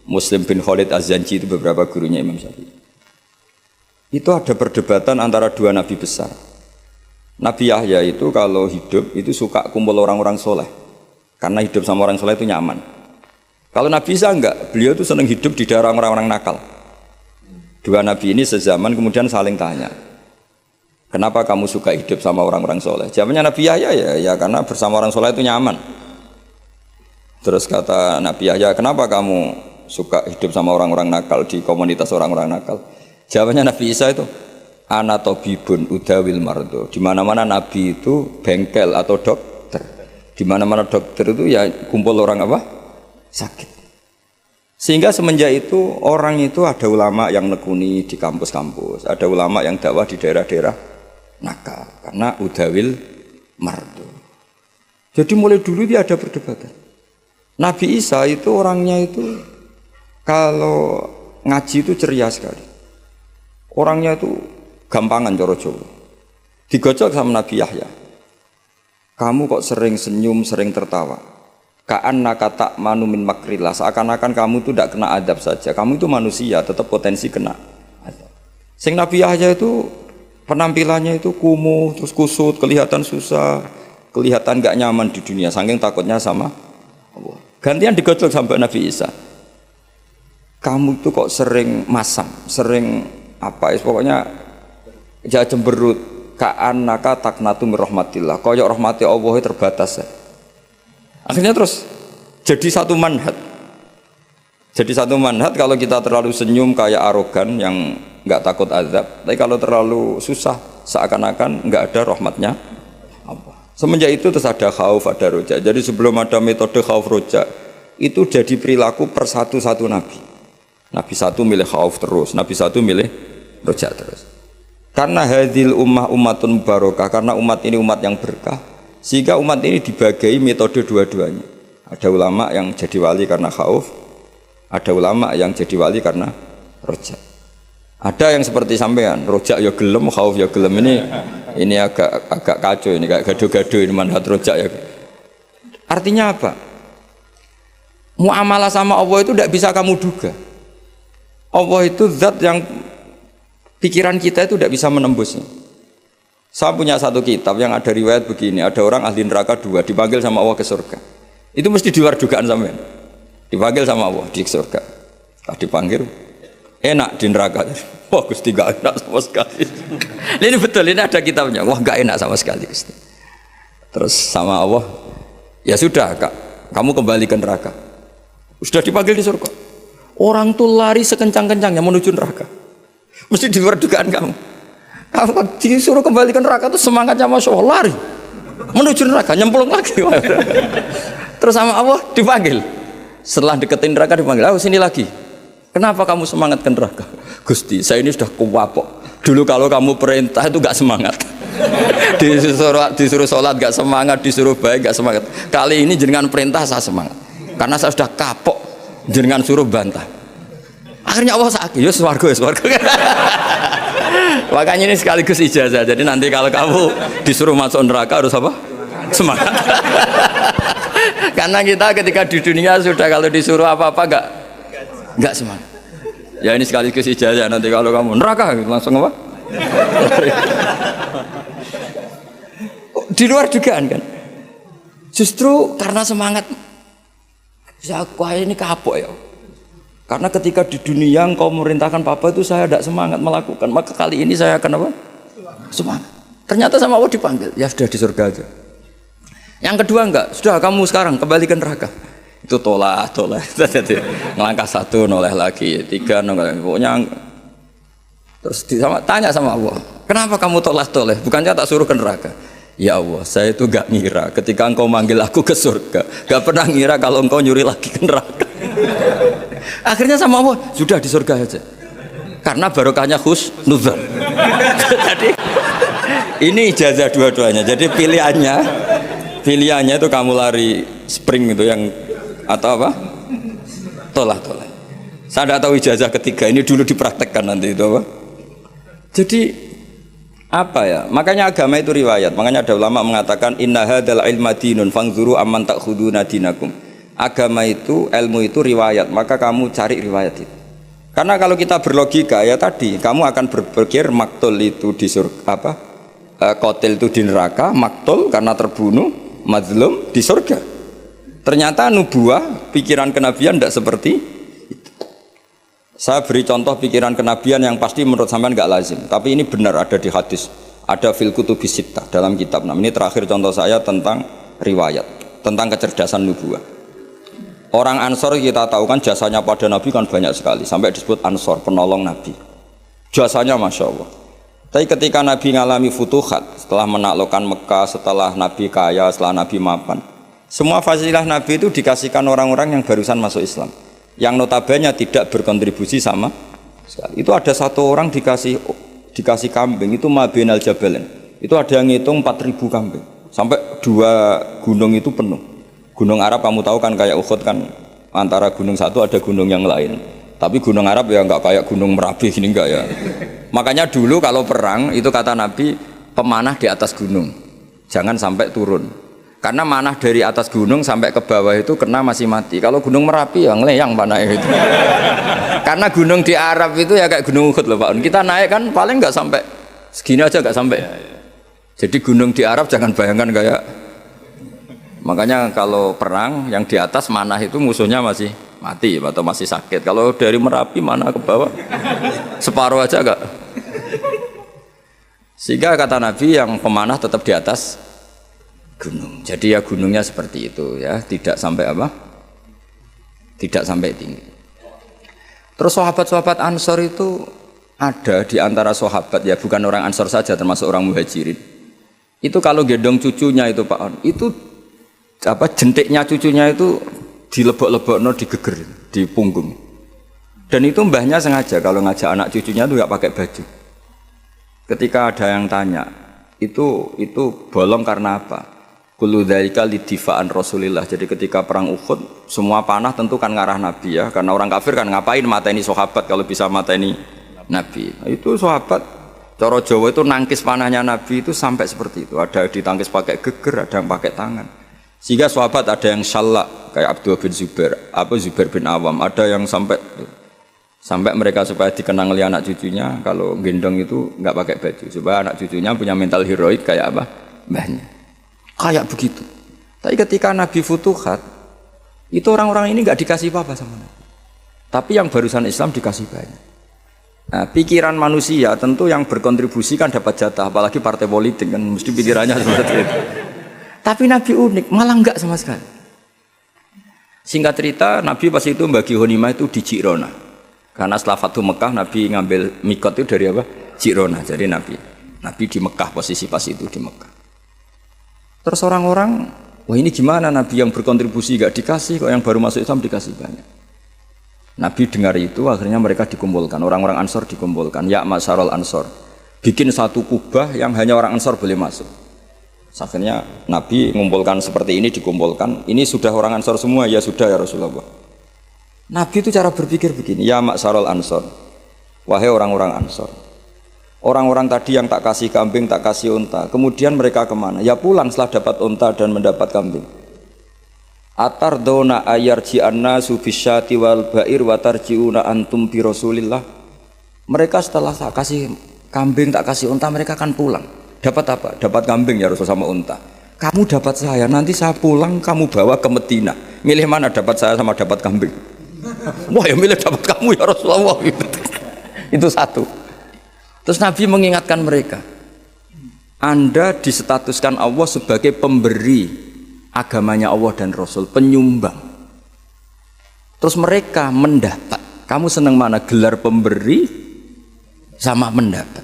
Muslim bin Khalid Az-Zanji, itu beberapa gurunya Imam Syafi'i. Itu ada perdebatan antara dua nabi besar. Nabi Yahya itu kalau hidup itu suka kumpul orang-orang soleh, karena hidup sama orang soleh itu nyaman. Kalau Nabi Isa enggak, beliau itu senang hidup di daerah orang-orang nakal. Dua Nabi ini sezaman kemudian saling tanya, kenapa kamu suka hidup sama orang-orang soleh? Jawabannya Nabi Yahya ya karena bersama orang soleh itu nyaman. Terus kata Nabi Yahya, kenapa kamu suka hidup sama orang-orang nakal di komunitas orang-orang nakal? Jawabannya Nabi Isa itu, ana tabibun udawil mardo. Di mana-mana Nabi itu bengkel atau dokter. Di mana-mana dokter itu ya kumpul orang apa? Sakit. Sehingga semenjak itu orang itu ada ulama yang nekuni di kampus-kampus, ada ulama yang dakwah di daerah-daerah nakal karena udawil mardo. Jadi mulai dulu dia ada perdebatan. Nabi Isa itu orangnya itu kalau ngaji itu ceria sekali. Orangnya itu gampangan coro Jawa. Digojok sama Nabi Yahya. Kamu kok sering senyum, sering tertawa. Ka'annaka ta'manu min makrillah. Seakan-akan kamu itu tidak kena adab saja. Kamu itu manusia, tetap potensi kena adab. Sing Nabi Yahya itu penampilannya itu kumuh, terus kusut, kelihatan susah, kelihatan gak nyaman di dunia, saking takutnya sama Allah. Gantian digojok sampai Nabi Isa. Kamu itu kok sering masam, sering apa ya, pokoknya jangan cemberut. Ka'annaka taknatu min rahmatillah. Koyok rahmati Allah terbatas ya. Akhirnya terus jadi satu manhaj. Jadi satu manhaj kalau kita terlalu senyum kayak arogan yang nggak takut azab, tapi kalau terlalu susah seakan-akan nggak ada rahmatnya Allah. Semenjak itu terus ada khauf, ada roja. Jadi sebelum ada metode khauf roja itu jadi perilaku per satu nabi. Nabi satu milih khauf terus, nabi satu milih roja terus. Karena hadil ummah ummatun barokah, karena umat ini umat yang berkah, sehingga umat ini dibagi metode dua-duanya. Ada ulama yang jadi wali karena khauf, ada ulama yang jadi wali karena roja. Ada yang seperti sampean, rojak ya gelem, khauf ya gelem. Ini agak kacau, ini kayak gaduh-gaduh ini manhaj rojak ya. Artinya apa? Muamalah sama Allah itu tidak bisa kamu duga. Allah itu zat yang pikiran kita itu tidak bisa menembusnya. Saya punya satu kitab yang ada riwayat begini, ada orang ahli neraka dua dipanggil sama Allah ke surga. Itu mesti di luar dugaan sampean. Dipanggil sama Allah di surga. Dipanggil enak di neraka. Wah Gusti gak enak sama sekali. Ini betul, ini ada kitabnya. Wah gak enak sama sekali Gusti. Terus sama Allah, ya sudah Kak, kamu kembali ke neraka. Sudah dipanggil di surga. Orang tuh lari sekencang-kencangnya menuju neraka. Mesti di luar dugaan kamu. Kamu disuruh kembali ke neraka tuh semangatnya Masya Allah, lari menuju neraka, nyemplung lagi. Terus sama Allah dipanggil. Setelah deketin neraka dipanggil, oh sini lagi. Kenapa kamu semangat ke neraka? Gusti, saya ini sudah kuwapok. Dulu kalau kamu perintah itu gak semangat. Disuruh sholat gak semangat, disuruh baik gak semangat. Kali ini jenengan perintah saya semangat. Karena saya sudah kapok, jenengan suruh bantah. Akhirnya Allah sakit, ya swarga. Makanya ini sekaligus ijazah. Jadi nanti kalau kamu disuruh masuk neraka harus apa? Semangat. Karena kita ketika di dunia sudah kalau disuruh apa-apa enggak semangat. Ya ini sekaligus ijazah, nanti kalau kamu neraka langsung apa? Di luar dugaan kan. Justru karena semangat saya ini kapok ya. Karena ketika di dunia engkau memerintahkan papa itu saya tidak semangat melakukan, maka kali ini saya akan apa? Semangat. Ternyata sama Allah dipanggil, ya sudah di surga aja. Yang kedua enggak, sudah kamu sekarang kembali ke neraka. Itu tolak. Ngelangkah satu, noleh lagi, tiga, noleh. Pokoknya terus tanya sama Allah, kenapa kamu toleh? Bukannya tak suruh ke neraka? Ya Allah, saya itu gak ngira ketika engkau manggil aku ke surga, gak pernah ngira kalau engkau nyuri lagi ke neraka. Akhirnya sama Allah, sudah di surga aja. Karena barokahnya husnuzon. Jadi ini ijazah dua-duanya. Jadi pilihannya itu kamu lari spring itu yang atau apa? Tolak. Saya tidak tahu ijazah ketiga ini dulu dipraktekkan nanti itu apa? Jadi apa ya? Makanya agama itu riwayat. Makanya ada ulama mengatakan inna hadzal ilma dinun fangzuru amman ta'khuduna dinakum. Agama itu, ilmu itu riwayat, maka kamu cari riwayat itu. Karena kalau kita berlogika ya tadi, kamu akan berpikir maktul itu di surga apa? qatil itu di neraka, maktul karena terbunuh, mazlum di surga. Ternyata nubuah, pikiran kenabian tidak seperti itu. Saya beri contoh pikiran kenabian yang pasti menurut sampean nggak lazim, tapi ini benar ada di hadis, ada fil kutubis sittah dalam kitab. Nah, ini terakhir contoh saya tentang riwayat, tentang kecerdasan nubuah. Orang Ansor kita tahu kan jasanya pada Nabi kan banyak sekali, sampai disebut Ansor, penolong Nabi. Jasanya Masya Allah. Tapi ketika Nabi ngalami futuhat, setelah menaklukkan Mekah, setelah Nabi kaya, setelah Nabi mapan, semua fasilitas Nabi itu dikasihkan orang-orang yang barusan masuk Islam, yang notabene tidak berkontribusi sama sekali. Itu ada satu orang dikasih kambing, itu Mabinal Jabalen. Itu ada yang ngitung 4.000 kambing, sampai 2 gunung itu penuh. Gunung Arab kamu tahu kan kayak Uhud kan, antara gunung satu ada gunung yang lain. Tapi gunung Arab ya nggak kayak gunung Merapi ini enggak ya. Makanya dulu kalau perang itu kata Nabi, pemanah di atas gunung, jangan sampai turun. Karena manah dari atas gunung sampai ke bawah itu kena masih mati. Kalau gunung Merapi ya ngeleyang panahnya itu. Karena gunung di Arab itu ya kayak gunung Uhud loh Pak. Kita naik kan paling nggak sampai segini aja nggak sampai. Jadi gunung di Arab jangan bayangkan kayak. Makanya kalau perang yang di atas manah itu musuhnya masih mati atau masih sakit. Kalau dari Merapi mana ke bawah separuh aja enggak. Sehingga kata Nabi yang pemanah tetap di atas gunung. Jadi ya gunungnya seperti itu ya, tidak sampai apa? Tidak sampai tinggi. Terus sahabat-sahabat Ansor itu ada di antara sahabat ya, bukan orang Ansor saja termasuk orang Muhajirin. Itu kalau gendong cucunya itu Pak On, itu apa jentiknya cucunya itu dilebok-lebokno digeger di punggung. Dan itu mbahnya sengaja kalau ngajak anak cucunya itu nggak pakai baju. Ketika ada yang tanya, itu bolong karena apa? Kullu dzalika lidifa'an Rasulillah. Jadi ketika perang Uhud, semua panah tentu kan ngarah Nabi ya, karena orang kafir kan ngapain mateni sahabat kalau bisa mateni Nabi. Nah, itu sahabat cara Jawa itu nangkis panahnya Nabi itu sampai seperti itu. Ada ditangkis pakai geger, ada yang pakai tangan. Sehingga sahabat ada yang syallak kayak Abdul bin Zubair, Zubair bin Awam, ada yang sampai mereka supaya dikenang oleh anak cucunya kalau gendong itu nggak pakai baju supaya anak cucunya punya mental heroik kayak apa mbahnya. Kayak begitu. Tapi ketika Nabi futuhat, itu orang-orang ini nggak dikasih apa-apa sama Nabi. Tapi yang barusan Islam dikasih banyak. Nah, pikiran manusia tentu yang berkontribusi kan dapat jatah, apalagi partai politik kan mesti pikirannya seperti itu. Tapi Nabi unik, malah enggak sama sekali. Singkat cerita, Nabi pas itu bagi ghanimah itu di Jirona. Karena setelah Fathu Mekah, Nabi ngambil mikot itu dari apa? Jirona. Jadi Nabi di Mekah, posisi pas itu di Mekah. Terus orang-orang, wah ini gimana Nabi yang berkontribusi gak dikasih, kok yang baru masuk Islam dikasih banyak. Nabi dengar itu, akhirnya mereka dikumpulkan, orang-orang Ansor dikumpulkan. Ya Masyarul Ansor, bikin satu kubah yang hanya orang Ansor boleh masuk. Akhirnya Nabi mengumpulkan seperti ini, dikumpulkan. Ini sudah orang Ansor semua, ya sudah ya Rasulullah. Nabi itu cara berpikir begini, ya Maksarul Ansor, wahai orang-orang Ansor, orang-orang tadi yang tak kasih kambing, tak kasih unta, kemudian mereka kemana? Ya pulang setelah dapat unta dan mendapat kambing. Atardona ayarji'anna subisyati wal ba'ir watarji'una antum bi Rasulillah. Mereka setelah tak kasih kambing, tak kasih unta, mereka akan pulang. Dapat apa? Dapat kambing ya Rasul sama unta. Kamu dapat saya, nanti saya pulang kamu bawa ke Medina. Milih mana dapat saya sama dapat kambing? Wah ya milih dapat kamu ya Rasulullah. Itu satu. Terus Nabi mengingatkan mereka, Anda disetatuskan Allah sebagai pemberi agamanya Allah dan Rasul, penyumbang. Terus mereka mendapat. Kamu senang mana? Gelar pemberi sama mendapat.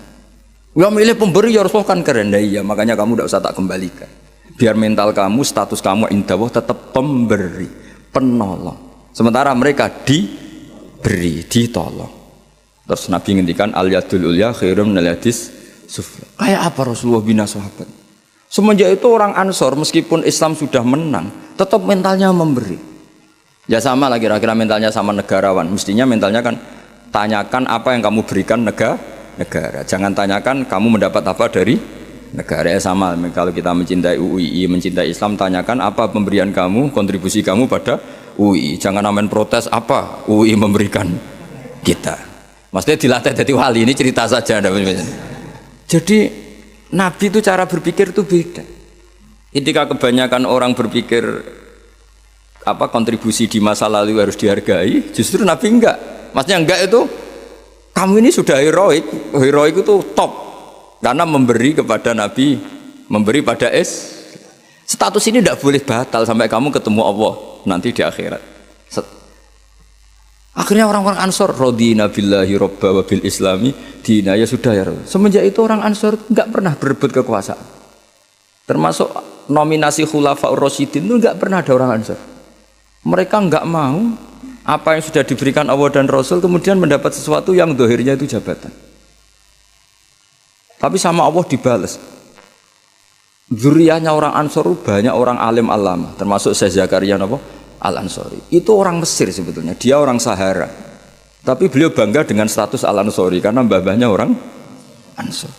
Ya milih pemberi ya Rasulullah kan keren. Nah, iya makanya kamu tidak usah tak kembalikan. Biar mental kamu, status kamu indah Allah tetap pemberi, penolong. Sementara mereka diberi, ditolong. Terus Nabi ngendikan al-yadul ulya khairum minal yadis sufla. Kayak apa Rasulullah bina sahabat? Semenjak itu orang Ansor meskipun Islam sudah menang, tetap mentalnya memberi. Ya sama lah kira-kira mentalnya sama negarawan. Mestinya mentalnya kan tanyakan apa yang kamu berikan negara. Jangan tanyakan kamu mendapat apa dari negara. Ya sama, kalau kita mencintai UII, mencintai Islam, tanyakan apa pemberian kamu, kontribusi kamu pada UII. Jangan amen protes apa UII memberikan kita. Maksudnya dilatih jadi wali, ini cerita saja. Jadi Nabi itu cara berpikir itu beda. Ketika kebanyakan orang berpikir kontribusi di masa lalu harus dihargai, justru Nabi enggak. Maksudnya enggak itu kamu ini sudah heroik itu top karena memberi kepada Nabi, memberi pada status ini tidak boleh batal sampai kamu ketemu Allah nanti di akhirat. Akhirnya orang-orang Ansor radina billahi robba wa bil islami dina, ya sudah ya. Semenjak itu orang Ansor enggak pernah berebut kekuasaan. Termasuk nominasi khulafaur rasyidin itu enggak pernah ada orang Ansor. Mereka enggak mau apa yang sudah diberikan Allah dan Rasul kemudian mendapat sesuatu yang dohirnya itu jabatan. Tapi sama Allah dibalas. Zuriyahnya orang Ansor banyak orang alim alama, termasuk Syekh Zakaria Al-Ansori. Itu orang Mesir sebetulnya, dia orang Sahara. Tapi beliau bangga dengan status Al-Ansori karena mbah-mbahnya orang Ansor.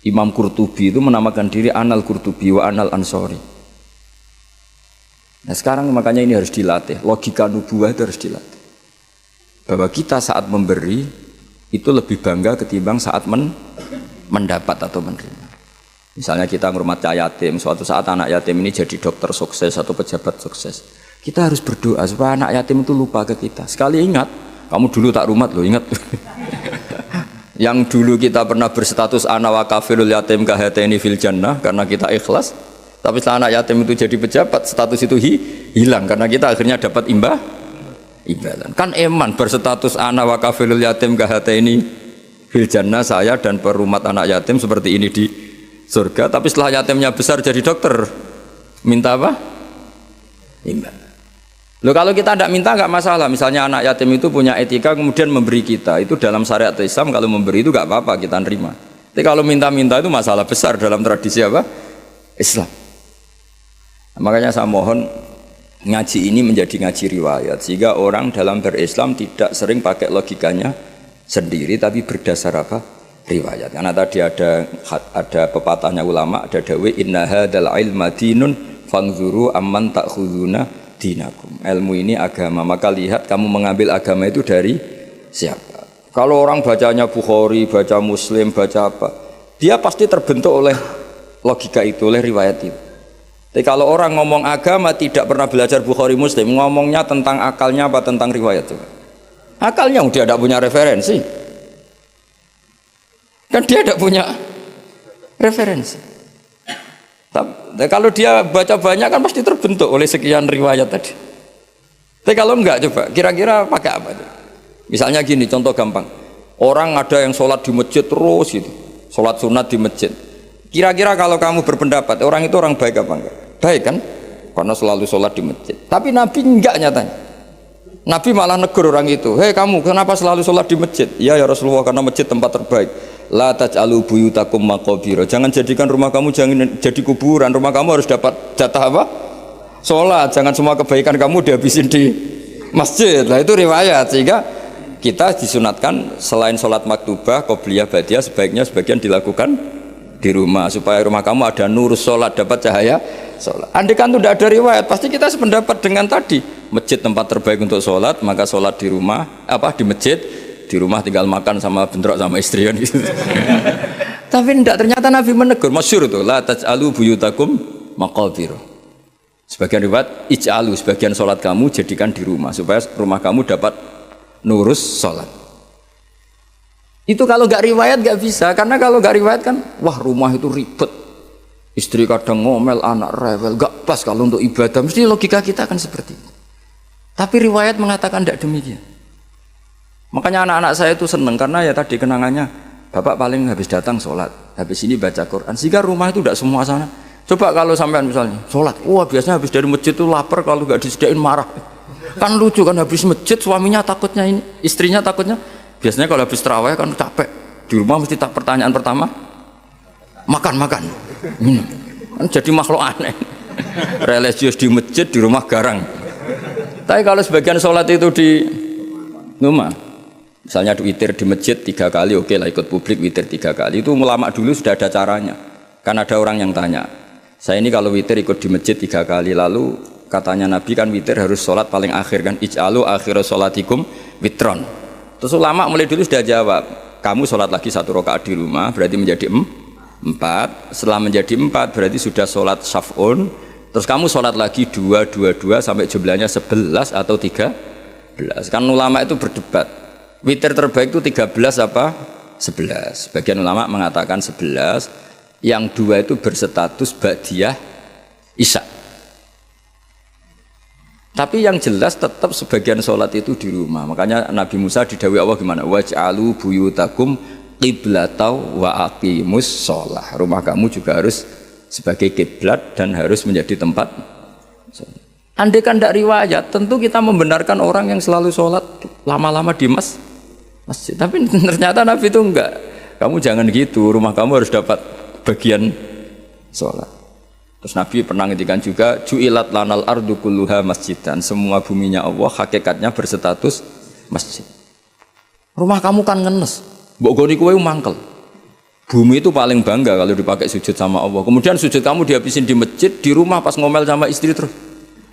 Imam Qurtubi itu menamakan diri Anal Qurtubi wa Anal Ansori. Nah sekarang makanya ini harus dilatih, logika nubuwah itu harus dilatih. Bahwa kita saat memberi itu lebih bangga ketimbang saat mendapat atau menerima. Misalnya kita ngurmat yatim, suatu saat anak yatim ini jadi dokter sukses atau pejabat sukses. Kita harus berdoa supaya anak yatim itu lupa ke kita. Sekali ingat, kamu dulu tak rumat loh, ingat. Yang dulu kita pernah berstatus ana wa kafirul yatim kahataini fil jannah karena kita ikhlas. Tapi setelah anak yatim itu jadi pejabat, status itu hilang karena kita akhirnya dapat imbalan. Kan eman berstatus ana wa kafirul yatim kahataini fil jannah, saya dan perumat anak yatim seperti ini di surga. Tapi setelah yatimnya besar jadi dokter, minta apa? Imbalan. Loh kalau kita tidak minta nggak masalah. Misalnya anak yatim itu punya etika kemudian memberi kita, itu dalam syariat Islam kalau memberi itu nggak apa-apa, kita nerima. Tapi kalau minta-minta itu masalah besar dalam tradisi apa? Islam. Nah, makanya saya mohon ngaji ini menjadi ngaji riwayat sehingga orang dalam berislam tidak sering pakai logikanya sendiri tapi berdasar apa? Riwayat. Karena tadi ada pepatahnya ulama, ada dawe inna hadzal ilma dinun fanzuru amman ta'khuduna dinakum. Ilmu ini agama, maka lihat kamu mengambil agama itu dari siapa. Kalau orang bacanya Bukhari, baca Muslim, baca apa, dia pasti terbentuk oleh logika itu, oleh riwayat itu. Tapi kalau orang ngomong agama tidak pernah belajar Bukhari Muslim, ngomongnya tentang akalnya apa tentang riwayat itu? Akalnya dia tidak punya referensi. Kan dia tidak punya referensi. Tapi kalau dia baca banyak kan pasti terbentuk oleh sekian riwayat tadi. Tapi kalau enggak, coba kira-kira pakai apa itu? Misalnya gini, contoh gampang. Orang ada yang sholat di masjid terus gitu, sholat sunat di masjid. Kira-kira kalau kamu berpendapat orang itu orang baik apa enggak? Baik kan? Karena selalu sholat di masjid. Tapi Nabi enggak nyatanya. Nabi malah negur orang itu. Hei kamu, kenapa selalu sholat di masjid? Ya Rasulullah, karena masjid tempat terbaik. La taj'alu buyutakum maqabira. Jangan jadikan rumah kamu jangan jadi kuburan. Rumah kamu harus dapat jatah apa? Sholat. Jangan semua kebaikan kamu dihabisin di masjid. Nah itu riwayat. Sehingga kita disunatkan selain sholat maktubah, qobliyah, badiah, sebaiknya sebagian dilakukan di rumah supaya rumah kamu ada nur sholat, dapat cahaya sholat. Andai kan tidak ada riwayat, pasti kita sependapat dengan tadi. Masjid tempat terbaik untuk sholat, maka sholat di rumah, di masjid. Di rumah tinggal makan sama bentrok sama istri kan gitu. Tapi tidak, ternyata Nabi menegur, masyhur itu la taj'alu buyutakum maqabir. Sebagian riwayat ij'alu, sebagian sholat kamu jadikan di rumah supaya rumah kamu dapat nurus sholat. Itu kalau nggak riwayat nggak bisa, karena kalau nggak riwayat kan wah rumah itu ribet, istri kadang ngomel, anak rewel, nggak pas kalau untuk ibadah. Mesti logika kita kan seperti itu. Tapi riwayat mengatakan tidak demikian. Makanya anak-anak saya itu seneng karena ya tadi kenangannya bapak paling habis datang sholat, habis ini baca Quran, sehingga rumah itu tidak semua sana. Coba kalau sampean misalnya sholat, wah biasanya habis dari masjid itu lapar, kalau nggak disediain marah. Kan lucu kan, habis masjid suaminya takutnya ini, istrinya takutnya. Biasanya kalau habis terawih kan capek, di rumah mesti pertanyaan pertama makan minum. Kan jadi makhluk aneh. Religius di masjid, di rumah garang. Tapi kalau sebagian sholat itu di rumah, misalnya witir di masjid 3 kali, oke lah ikut publik witir 3 kali. Itu ulama dulu sudah ada caranya. Kan ada orang yang tanya, saya ini kalau witir ikut di masjid 3 kali, lalu katanya Nabi kan witir harus sholat paling akhir kan, ij'alu akhir sholatikum witron. Terus ulama mulai dulu sudah jawab, kamu sholat lagi 1 rakaat di rumah berarti menjadi 4. 4. Setelah menjadi 4 berarti sudah sholat syaf'un. Terus kamu sholat lagi 2 sampai jumlahnya 11 atau 13. Kan ulama itu berdebat. Witir terbaik itu 13 apa 11. Sebagian ulama mengatakan 11. Yang 2 itu berstatus ba'diyah isya. Tapi yang jelas tetap sebagian sholat itu di rumah. Makanya Nabi Musa didhawuhi Allah gimana? Waj'alu buyutakum qiblatau wa aqimus sholah. Rumah kamu juga harus sebagai kiblat dan harus menjadi tempat sholat. Andai kan tidak riwayat, tentu kita membenarkan orang yang selalu sholat lama-lama di masjid. Tapi ternyata Nabi itu enggak. Kamu jangan gitu, rumah kamu harus dapat bagian sholat. Terus Nabi pernah ngendikan juga, ju'ilat lanal ardu kulluha masjidan. Semua buminya Allah hakikatnya berstatus masjid. Rumah kamu kan ngenes, mbok goni kowe mangkel. Bumi itu paling bangga kalau dipakai sujud sama Allah. Kemudian sujud kamu dihabisin di masjid, di rumah pas ngomel sama istri terus.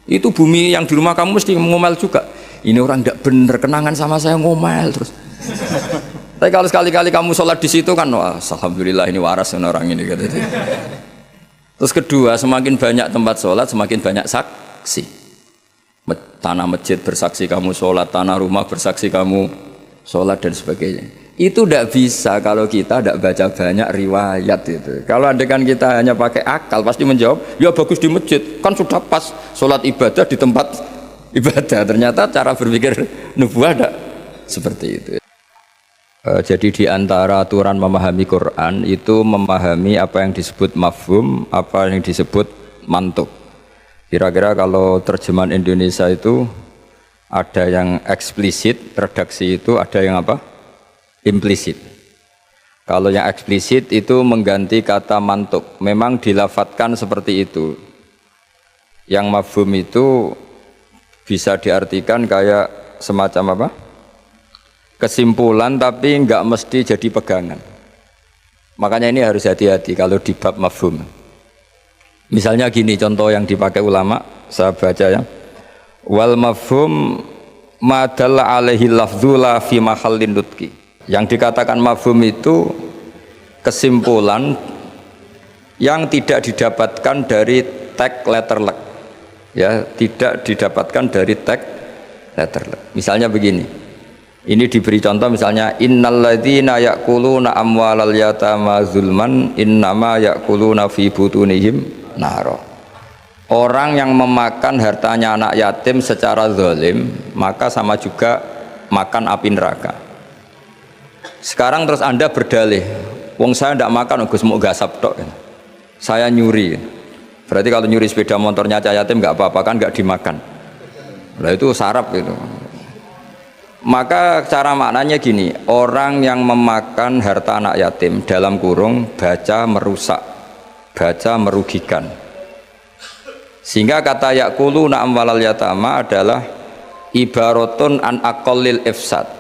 Itu bumi yang di rumah kamu mesti ngomel juga. Ini orang tidak benar, kenangan sama saya ngomel terus. Tapi kalau sekali-kali kamu sholat di situ kan, wah, alhamdulillah ini waras orang ini. Terus kedua, semakin banyak tempat sholat, semakin banyak saksi. Tanah masjid bersaksi kamu sholat, tanah rumah bersaksi kamu sholat dan sebagainya. Itu tidak bisa kalau kita tidak baca banyak riwayat itu. Kalau kan kita hanya pakai akal pasti menjawab, ya bagus di masjid, kan sudah pas sholat ibadah di tempat ibadah. Ternyata cara berpikir nubuah tidak seperti itu. Jadi di antara aturan memahami Quran itu memahami apa yang disebut mafhum, apa yang disebut mantuk. Kira-kira kalau terjemahan Indonesia itu ada yang eksplisit, redaksi itu ada yang apa? Implisit. Kalau yang eksplisit itu mengganti kata mantuk, memang dilafatkan seperti itu. Yang mafhum itu bisa diartikan kayak semacam apa? Kesimpulan tapi enggak mesti jadi pegangan. Makanya ini harus hati-hati kalau di bab mafhum. Misalnya gini contoh yang dipakai ulama, saya baca ya. Wal mafhum ma dalla alaihi lafdzu la fi mahallin nutqi. Yang dikatakan mafhum itu kesimpulan yang tidak didapatkan dari teks letterlek, ya, tidak didapatkan dari teks letterlek. Misalnya begini, ini diberi contoh misalnya innalladzina ya'kuluna amwalal yatama zulman innama ya'kuluna fi butunihim naro. Orang yang memakan hartanya anak yatim secara zalim maka sama juga makan api neraka. Sekarang terus Anda berdalih, wong saya tidak makan, Gus mau gasap tok. Saya nyuri. Berarti kalau nyuri sepeda motornya cah yatim nggak apa-apa kan, nggak dimakan. Nah itu sarap itu. Maka cara maknanya gini, orang yang memakan harta anak yatim dalam kurung baca merusak, baca merugikan. Sehingga kata yaquluna amwalal yatama adalah ibaratun an aqallil ifsad.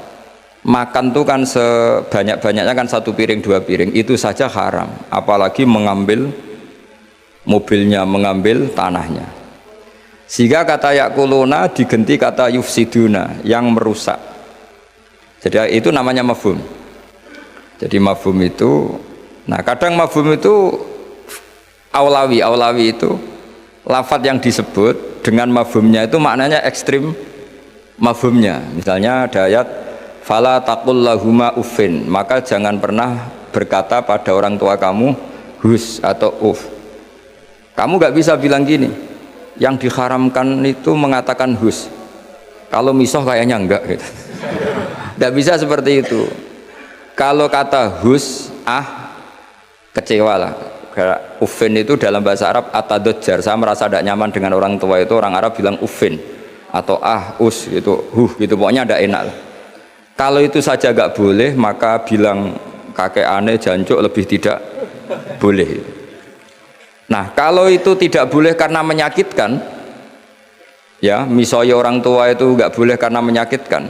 Makan tuh kan sebanyak-banyaknya kan 1 piring 2 piring itu saja haram, apalagi mengambil mobilnya, mengambil tanahnya. Sehingga kata yaquluna diganti kata yufsiduna, yang merusak. Jadi itu namanya mafhum. Jadi mafhum itu, nah kadang mafhum itu aulawi itu lafadz yang disebut dengan mafhumnya itu maknanya ekstrim mafhumnya. Misalnya ada ayat fala taqul lahuma uffin, maka jangan pernah berkata pada orang tua kamu hus atau uff. Kamu gak bisa bilang gini, yang diharamkan itu mengatakan hus, kalau misoh kayaknya enggak gitu. Gak bisa seperti itu. Kalau kata hus, kecewa lah. Uffin itu dalam bahasa Arab atadojjar, saya merasa tidak nyaman dengan orang tua itu, orang Arab bilang uffin atau us gitu, gitu, pokoknya tidak enak lah. Kalau itu saja gak boleh, maka bilang kakek aneh, jancuk lebih tidak boleh. Nah, kalau itu tidak boleh karena menyakitkan, ya, misalnya orang tua itu gak boleh karena menyakitkan,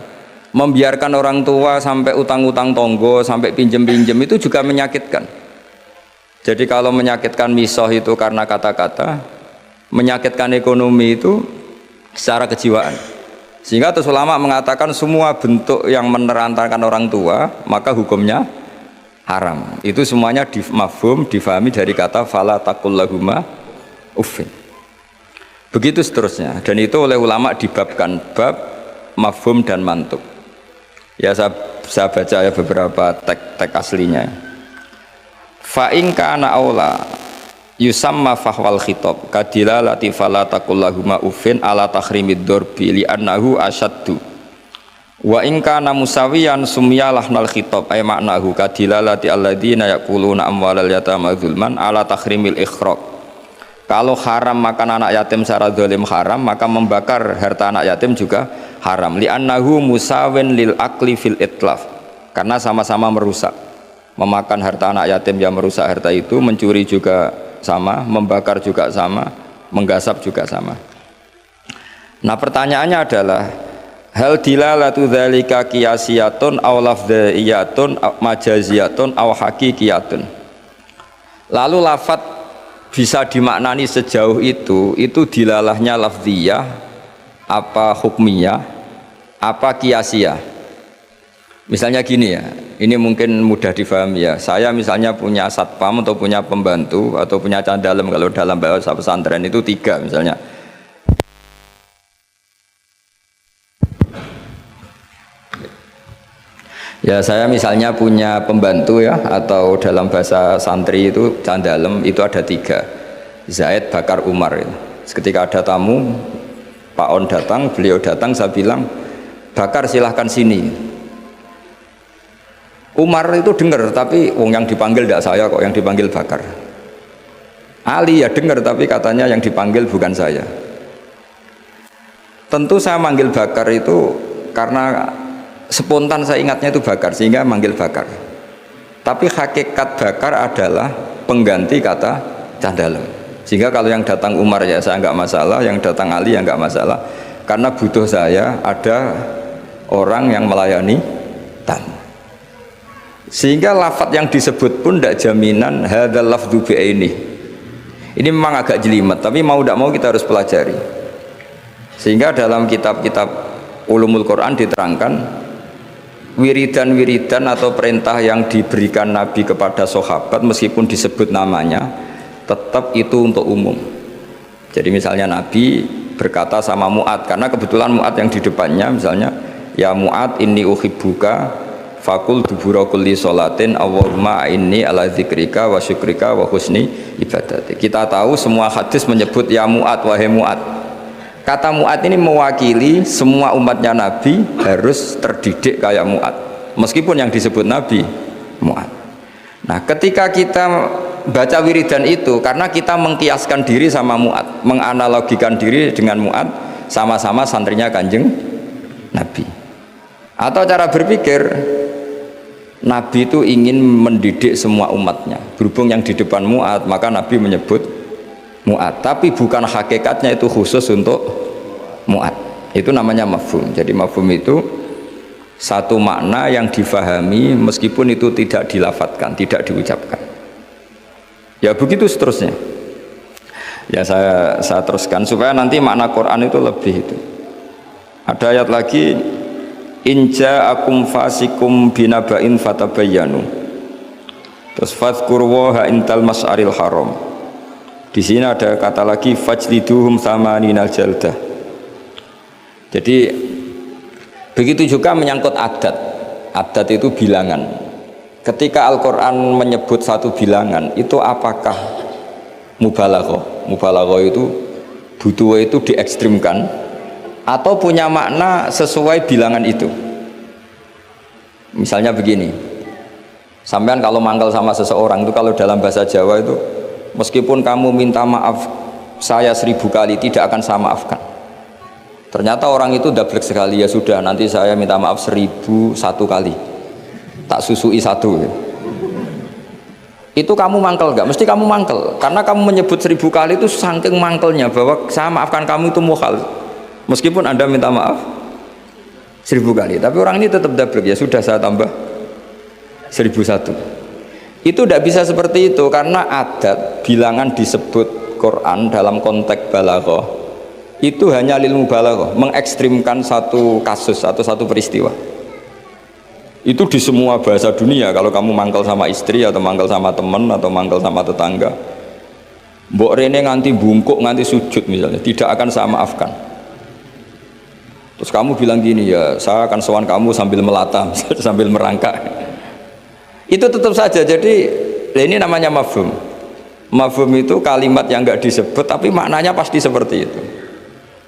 membiarkan orang tua sampai utang-utang tonggo, sampai pinjem-pinjem itu juga menyakitkan. Jadi kalau menyakitkan misoh itu karena kata-kata, menyakitkan ekonomi itu secara kejiwaan. Sehingga terus ulama mengatakan semua bentuk yang menerantarkan orang tua maka hukumnya haram. Itu semuanya mafhum difahami dari kata fala taqul lahuma uffin. Begitu seterusnya, dan itu oleh ulama dibabkan bab mafhum dan mantuk. Ya saya baca ya beberapa teks aslinya. Fa in kana aula yusamma fahwal khitab kadilalati fala taqul lahuma uffin ala tahrimid darbi li annahu asyaddu wa in kana musawiyan sumyalah nal khitab ay maknahu kadilalati alladziina yaquluna amwalal yatama zulman ala tahrimil ikhraq. Kalau haram makan anak yatim secara zalim haram, maka membakar harta anak yatim juga haram. Li annahu musawin lil akli fil itlaf, karena sama-sama merusak. Memakan harta anak yatim yang merusak harta itu, mencuri juga sama, membakar juga sama, menggasap juga sama. Nah pertanyaannya adalah hal dilalatu dzalika qiyasiyatun aw lafdhiyatun majaziyatun aw haqiqiyatun. Lalu lafadz bisa dimaknani sejauh itu dilalahnya lafdhiyah apa hukmiyah apa qiyasiyah. Misalnya gini ya, ini mungkin mudah difahami ya. Saya misalnya punya satpam atau punya pembantu atau punya candalem, kalau dalam bahasa pesantren itu 3 misalnya. Ya saya misalnya punya pembantu ya, atau dalam bahasa santri itu candalem, itu ada 3. Zaid, Bakar, Umar ya. Ketika ada tamu, Pak On datang, beliau datang, saya bilang, Bakar silahkan sini. Umar itu dengar, tapi yang dipanggil tidak saya kok, yang dipanggil Bakar. Ali ya dengar, tapi katanya yang dipanggil bukan saya. Tentu saya manggil Bakar itu karena spontan saya ingatnya itu Bakar, sehingga manggil Bakar. Tapi hakikat Bakar adalah pengganti kata candalem. Sehingga kalau yang datang Umar ya saya nggak masalah, yang datang Ali ya nggak masalah, karena butuh saya ada orang yang melayani tamu. Sehingga lafadz yang disebut pun tidak jaminan hadzal lafdzu bi'aini. Ini memang agak jelimet, tapi mau tidak mau kita harus pelajari. Sehingga dalam kitab-kitab ulumul Quran diterangkan wiridan-wiridan atau perintah yang diberikan Nabi kepada sahabat meskipun disebut namanya tetap itu untuk umum. Jadi misalnya Nabi berkata sama Mu'ad, karena kebetulan Mu'ad yang di depannya misalnya, ya Mu'ad inni uhibbuka fakul dubura kulli sholatin Allahumma inni ala dzikrika wa syukrika wa husni ibadati. Kita tahu semua hadis menyebut ya Mu'ad, wahai Mu'ad. Kata Mu'ad ini mewakili semua umatnya Nabi harus terdidik kayak Mu'ad, meskipun yang disebut Nabi Mu'ad. Nah ketika kita baca wiridan itu, karena kita mengkiaskan diri sama Mu'ad, menganalogikan diri dengan Mu'ad, sama-sama santrinya Kanjeng Nabi. Atau cara berpikir, Nabi itu ingin mendidik semua umatnya. Berhubung yang di depan Mu'ad, maka Nabi menyebut Mu'ad. Tapi bukan hakikatnya itu khusus untuk Mu'ad. Itu namanya mafhum. Jadi mafhum itu satu makna yang difahami meskipun itu tidak dilafadzkan, tidak diucapkan. Ya begitu seterusnya. Ya saya teruskan supaya nanti makna Quran itu lebih itu. Ada ayat lagi, inja akum fasikum binaba'in fatabayyanu. Terus fadhkurwaha intal mas'aril haram. Di sini ada kata lagi fajliduhum thamaninal jaldah. Jadi begitu juga menyangkut adat. Adat itu bilangan. Ketika Al-Quran menyebut satu bilangan, itu apakah mubalaghah? Mubalaghah itu butuh itu diekstrimkan atau punya makna sesuai bilangan itu. Misalnya begini, sampean kalau mangkal sama seseorang itu, kalau dalam bahasa Jawa itu, meskipun kamu minta maaf saya 1000 kali tidak akan saya maafkan. Ternyata orang itu dablek sekali, ya sudah nanti saya minta maaf 1001 kali, tak susui 1. Itu kamu mangkel enggak? Mesti kamu mangkel, karena kamu menyebut 1000 kali itu saking mangkelnya bahwa saya maafkan kamu itu mukhal. Meskipun Anda minta maaf 1000 kali, tapi orang ini tetap dablek, ya sudah saya tambah 1001. Itu tidak bisa seperti itu, karena adat bilangan disebut Quran dalam konteks balaghah itu hanya lil mubalaghah, mengekstrimkan satu kasus atau satu peristiwa. Itu di semua bahasa dunia. Kalau kamu mangkel sama istri atau mangkel sama teman atau mangkel sama tetangga, mbok rene nganti bungkuk nganti sujud misalnya, tidak akan saya maafkan. Terus kamu bilang gini, ya saya akan sowan kamu sambil melata sambil merangkak. Itu tetap saja. Jadi ini namanya mafhum. Mafhum itu kalimat yang enggak disebut tapi maknanya pasti seperti itu.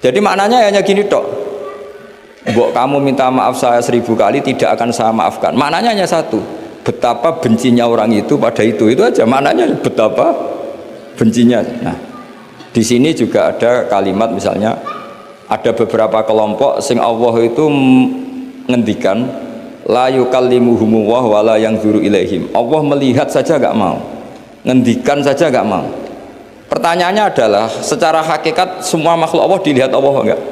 Jadi maknanya hanya gini tok. Mbok kamu minta maaf saya 1000 kali tidak akan saya maafkan. Maknanya hanya satu. Betapa bencinya orang itu pada itu aja. Maknanya betapa bencinya. Nah, di sini juga ada kalimat misalnya ada beberapa kelompok sing Allah itu ngendikan la yukallimuhum wa la yanzuru ilaihim. Allah melihat saja enggak mau. Ngendikan saja enggak mau. Pertanyaannya adalah secara hakikat semua makhluk Allah dilihat Allah enggak?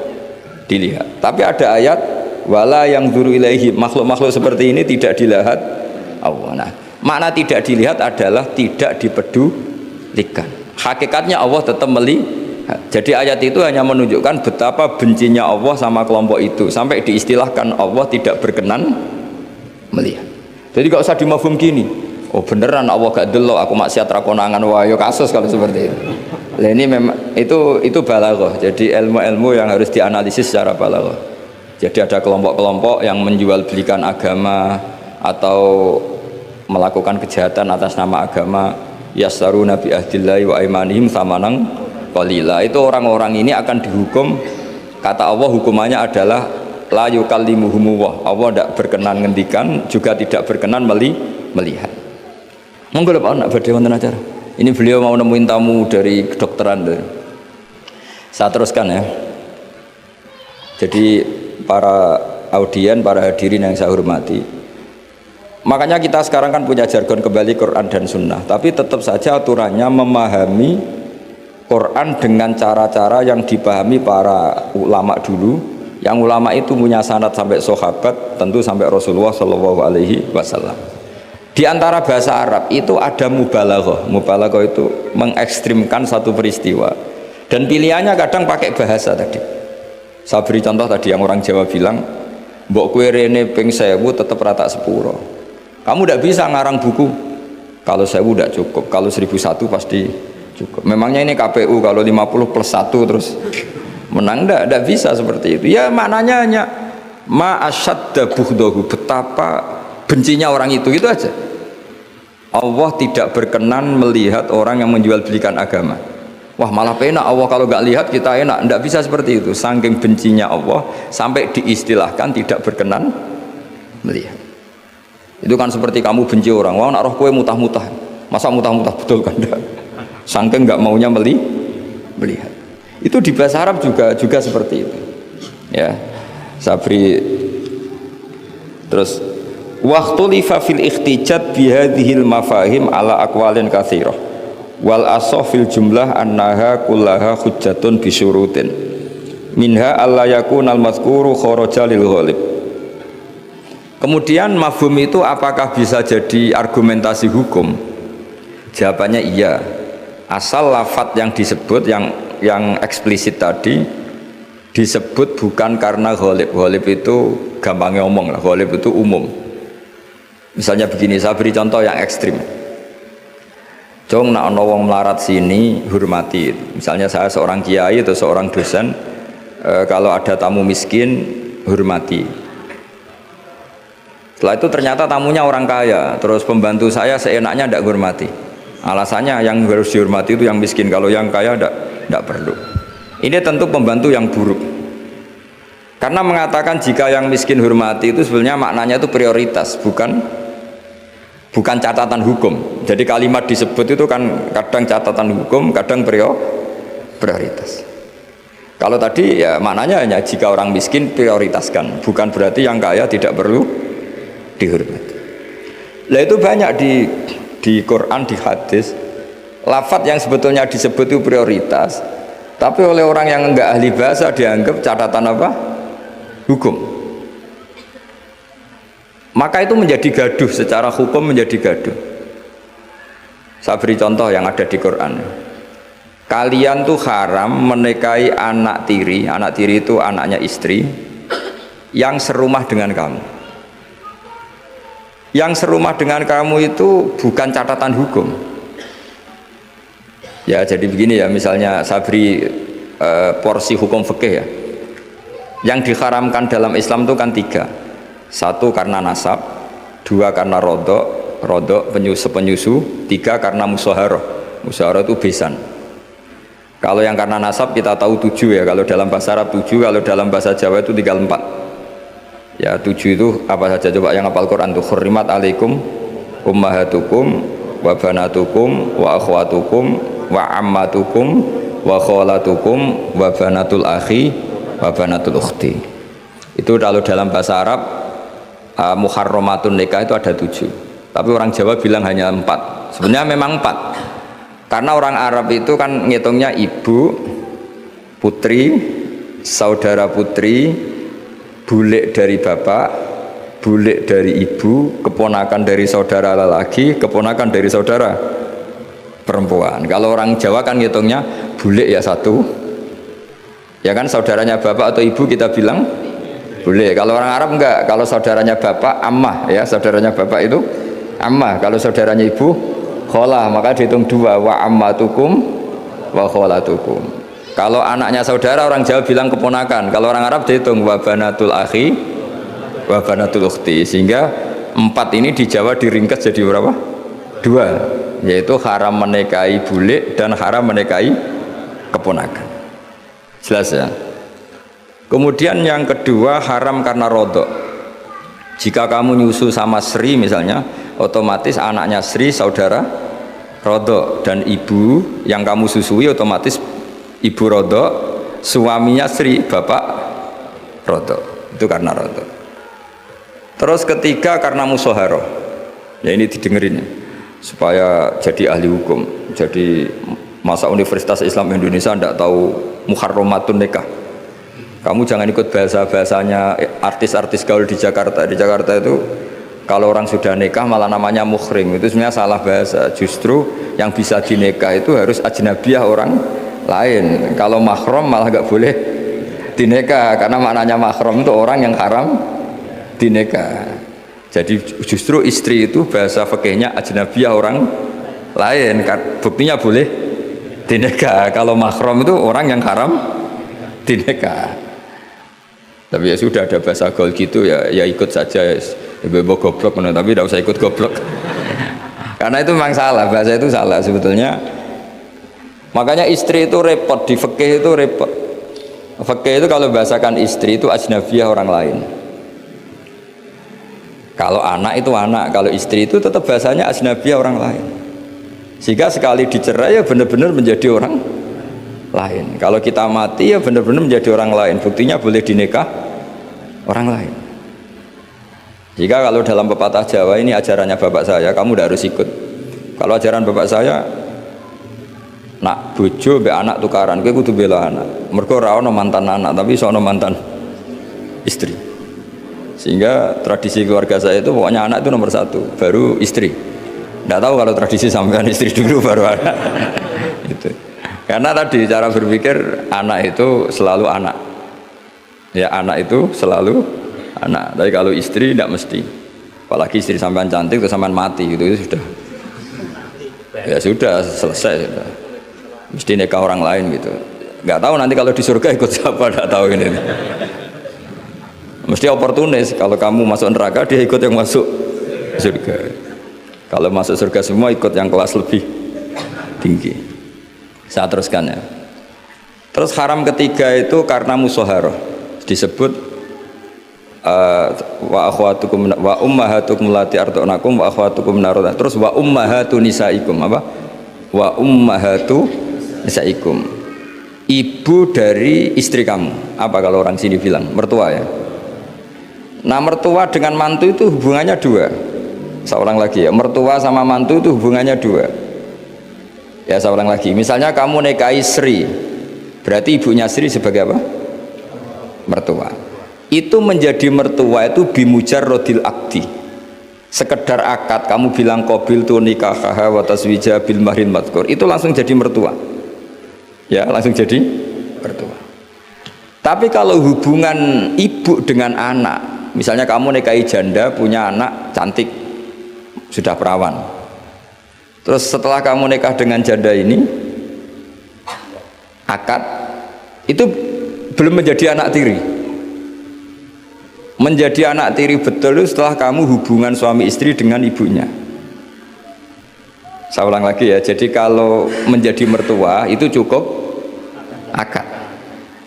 Dilihat. Tapi ada ayat wala yang dzuru ilaihi, makhluk-makhluk seperti ini tidak dilihat Allah. Nah, makna tidak dilihat adalah tidak dipedulikan. Hakikatnya Allah tetap melihat. Jadi ayat itu hanya menunjukkan betapa bencinya Allah sama kelompok itu sampai diistilahkan Allah tidak berkenan melihat. Jadi gak usah dimafhum gini. Oh beneran Allah gak delok aku maksiat ra konangan wae kasus kalau seperti itu. Nah, ini memang itu balaghah. Jadi ilmu-ilmu yang harus dianalisis secara balaghah. Jadi ada kelompok-kelompok yang menjual belikan agama atau melakukan kejahatan atas nama agama, yasaruna bi ahdillahi wa aimanihim samanan qalila. Itu orang-orang ini akan dihukum, kata Allah hukumannya adalah la yukallimuhum wa. Allah tidak berkenan ngendikan, juga tidak berkenan melihat. Monggo Pak nak badhe wonten acara. Ini beliau mau nemuin tamu dari kedokteran. Saya teruskan ya. Jadi para audien, para hadirin yang saya hormati, makanya kita sekarang kan punya jargon kembali Quran dan Sunnah, tapi tetap saja aturannya memahami Quran dengan cara-cara yang dipahami para ulama dulu. Yang ulama itu punya sanad sampai sahabat, tentu sampai Rasulullah Shallallahu Alaihi Wasallam. Di antara bahasa Arab itu ada mubalaghah. Mubalaghah itu mengekstrimkan satu peristiwa. Dan pilihannya kadang pakai bahasa tadi. Saya beri contoh tadi yang orang Jawa bilang, mbok kue rene ping 1000 tetap rata sepuro. Kamu tidak bisa ngarang buku. Kalau 1000 tidak cukup. Kalau 1001 pasti cukup. Memangnya ini KPU kalau 50 plus 1 terus menang, tidak bisa seperti itu. Ya maknanya hanya ma asyadda bughdahu, betapa bencinya orang itu aja. Allah tidak berkenan melihat orang yang menjual belikan agama. Wah malah penak Allah kalau nggak lihat kita enak. Tidak bisa seperti itu. Saking bencinya Allah sampai diistilahkan tidak berkenan melihat. Itu kan seperti kamu benci orang. Wah nak roh kue mutah-mutah. Masa mutah-mutah betul kan? Saking nggak maunya melihat. Itu di bahasa Arab juga seperti itu. Ya, Sabri terus waktu lifa fil ikhtijat bihadhil mafahim ala aqwalin katsirah wal asah fil jumlah annaha kullaha hujjatun bisyurutin minha alla yakunal mazkuru kharaja lil ghalib. Kemudian mafhum itu apakah bisa jadi argumentasi hukum? Jawabannya iya, asal lafadz yang disebut yang eksplisit tadi disebut bukan karena ghalib. Ghalib itu gampangnya ngomong lah, ghalib itu umum. Misalnya begini, saya beri contoh yang ekstrim. Jong nak ono wong melarat sini hormati. Misalnya saya seorang kiai atau seorang dosen, kalau ada tamu miskin hormati. Setelah itu ternyata tamunya orang kaya, terus pembantu saya seenaknya tidak hormati. Alasannya yang harus dihormati itu yang miskin, kalau yang kaya tidak perlu. Ini tentu pembantu yang buruk. Karena mengatakan jika yang miskin hormati itu sebenarnya maknanya itu prioritas, bukan catatan hukum. Jadi kalimat disebut itu kan kadang catatan hukum, kadang prioritas. Kalau tadi ya maknanya hanya jika orang miskin prioritaskan, bukan berarti yang kaya tidak perlu dihormati. Lah itu banyak di Quran, di hadis, lafadz yang sebetulnya disebut itu prioritas, tapi oleh orang yang enggak ahli bahasa dianggap catatan apa? Hukum. Maka itu menjadi gaduh, secara hukum menjadi gaduh. Saya beri contoh yang ada di Quran. Kalian tuh haram menikahi anak tiri itu anaknya istri yang serumah dengan kamu. Yang serumah dengan kamu itu bukan catatan hukum. Ya, jadi begini ya, misalnya saya beri porsi hukum fikih ya. Yang diharamkan dalam Islam itu kan 3. 1 karena nasab, 2 karena rodok penyusu, 3 karena musaharah. Musaharah itu besan. Kalau yang karena nasab kita tahu 7 ya, kalau dalam bahasa Arab 7, kalau dalam bahasa Jawa itu tinggal 4. Ya 7 itu apa saja, coba yang hafal Quran tuh, hurrimat alaikum ummahatukum wa banatukum wa akhwatukum wa ammatukum wa kholatukum wa banatul akhi wa banatul ukhti. Itu kalau dalam bahasa Arab muharramatun nikah itu ada 7, tapi orang Jawa bilang hanya 4. Sebenarnya memang 4 karena orang Arab itu kan ngitungnya ibu, putri, saudara putri, bulik dari bapak, bulik dari ibu, keponakan dari saudara lelaki, keponakan dari saudara perempuan. Kalau orang Jawa kan ngitungnya bulik ya 1, ya kan, saudaranya bapak atau ibu kita bilang bulik. Kalau orang Arab enggak, kalau saudaranya bapak ammah, ya saudaranya bapak itu ammah, kalau saudaranya ibu kholah, maka dihitung 2, wa ammatukum wa kholatukum. Kalau anaknya saudara orang Jawa bilang keponakan, kalau orang Arab dihitung wa banatul akhi wa banatul ukhti. Sehingga 4 ini di Jawa diringkas jadi berapa? 2, yaitu haram menikahi bulik dan haram menikahi keponakan. Jelas ya. Kemudian yang kedua haram karena rodok. Jika kamu nyusu sama Sri misalnya, otomatis anaknya Sri saudara rodok, dan ibu yang kamu susui otomatis ibu rodok, suaminya Sri bapak rodok. Itu karena rodok. Terus ketiga karena musaharah. Ya ini didengerin ya, supaya jadi ahli hukum. Jadi masa Universitas Islam Indonesia tidak tahu muharramatun nikah. Kamu jangan ikut bahasa-bahasanya artis-artis gaul di Jakarta. Di Jakarta itu kalau orang sudah nikah malah namanya muhrim. Itu sebenarnya salah bahasa. Justru yang bisa dinikah itu harus ajnabiyah orang lain. Kalau mahram malah nggak boleh dinikah, karena maknanya mahram itu orang yang haram dinikah. Jadi justru istri itu bahasa fikihnya ajnabiyah orang lain. Buktinya boleh dinikah. Kalau mahram itu orang yang haram dinikah. Tapi ya sudah, ada bahasa gaul gitu ya, ya ikut saja. Bebo goblok, tapi tidak usah ikut goblok. Karena itu memang salah, bahasa itu salah sebetulnya. Makanya istri itu repot, di fikih itu repot. Fikih itu kalau bahasakan istri itu ajnabiyah orang lain. Kalau anak itu anak, kalau istri itu tetap bahasanya ajnabiyah orang lain. Sehingga sekali dicerai ya benar-benar menjadi orang lain. Kalau kita mati ya benar-benar menjadi orang lain. Buktinya boleh dinikah orang lain. Jika kalau dalam pepatah Jawa, ini ajarannya bapak saya, kamu tidak harus ikut. Kalau ajaran bapak saya, nak bojo be anak tukaran, kowe kudu bela anak. Mergo ora ono mantan anak, tapi iso ono mantan istri. Sehingga tradisi keluarga saya itu pokoknya anak itu nomor 1, baru istri. Tidak tahu kalau tradisi sampean istri dulu baru anak. Gitu. Karena tadi cara berpikir anak itu selalu anak. Ya anak itu selalu anak. Tapi kalau istri tidak mesti. Apalagi istri sampean cantik terus sampean mati gitu, itu sudah. Ya sudah selesai sudah. Mesti nikah orang lain gitu. Nggak tahu nanti kalau di surga ikut siapa, nggak tahu ini. Mesti oportunis, kalau kamu masuk neraka dia ikut yang masuk surga. Kalau masuk surga semua ikut yang kelas lebih tinggi. Saya teruskan ya. Terus haram ketiga itu karena musaharah. Disebut wa akhwatukum wa ummahatukum allati arda'nakum wa akhwatukum naruna. Terus wa ummahatu nisaikum apa? Wa ummahatu nisaikum. Ibu dari istri kamu. Apa kalau orang sini bilang? Mertua ya. Nah, mertua dengan mantu itu hubungannya 2. Seorang lagi ya. Mertua sama mantu itu hubungannya 2. Ya seorang lagi, misalnya kamu nikahi Sri, berarti ibunya Sri sebagai apa? Mertua. Itu menjadi mertua itu bimujarrodil akdi. Sekedar akad, kamu bilang qabil tu nikahaha wa taswija bil mahrin madkur, itu langsung jadi mertua. Ya, langsung jadi mertua. Tapi kalau hubungan ibu dengan anak, misalnya kamu nikahi janda punya anak cantik, sudah perawan. Terus setelah kamu nikah dengan janda ini, akad itu belum menjadi anak tiri. Menjadi anak tiri betul setelah kamu hubungan suami istri dengan ibunya. Saya ulang lagi ya, jadi kalau menjadi mertua itu cukup akad.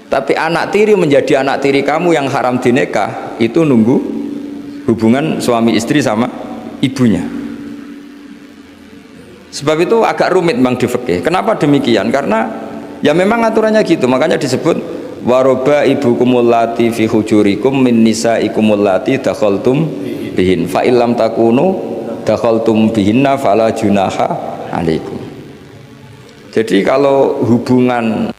Tapi anak tiri menjadi anak tiri kamu yang haram dinikah itu nunggu hubungan suami istri sama ibunya. Sebab itu agak rumit memang di fikih. Kenapa demikian? Karena ya memang aturannya gitu, makanya disebut waroba ibukumul lati fi hujurikum min nisaikumul lati dakhaltum bihin fa illam takunu dakhaltum bihinna fala junaha alaikum. Jadi kalau hubungan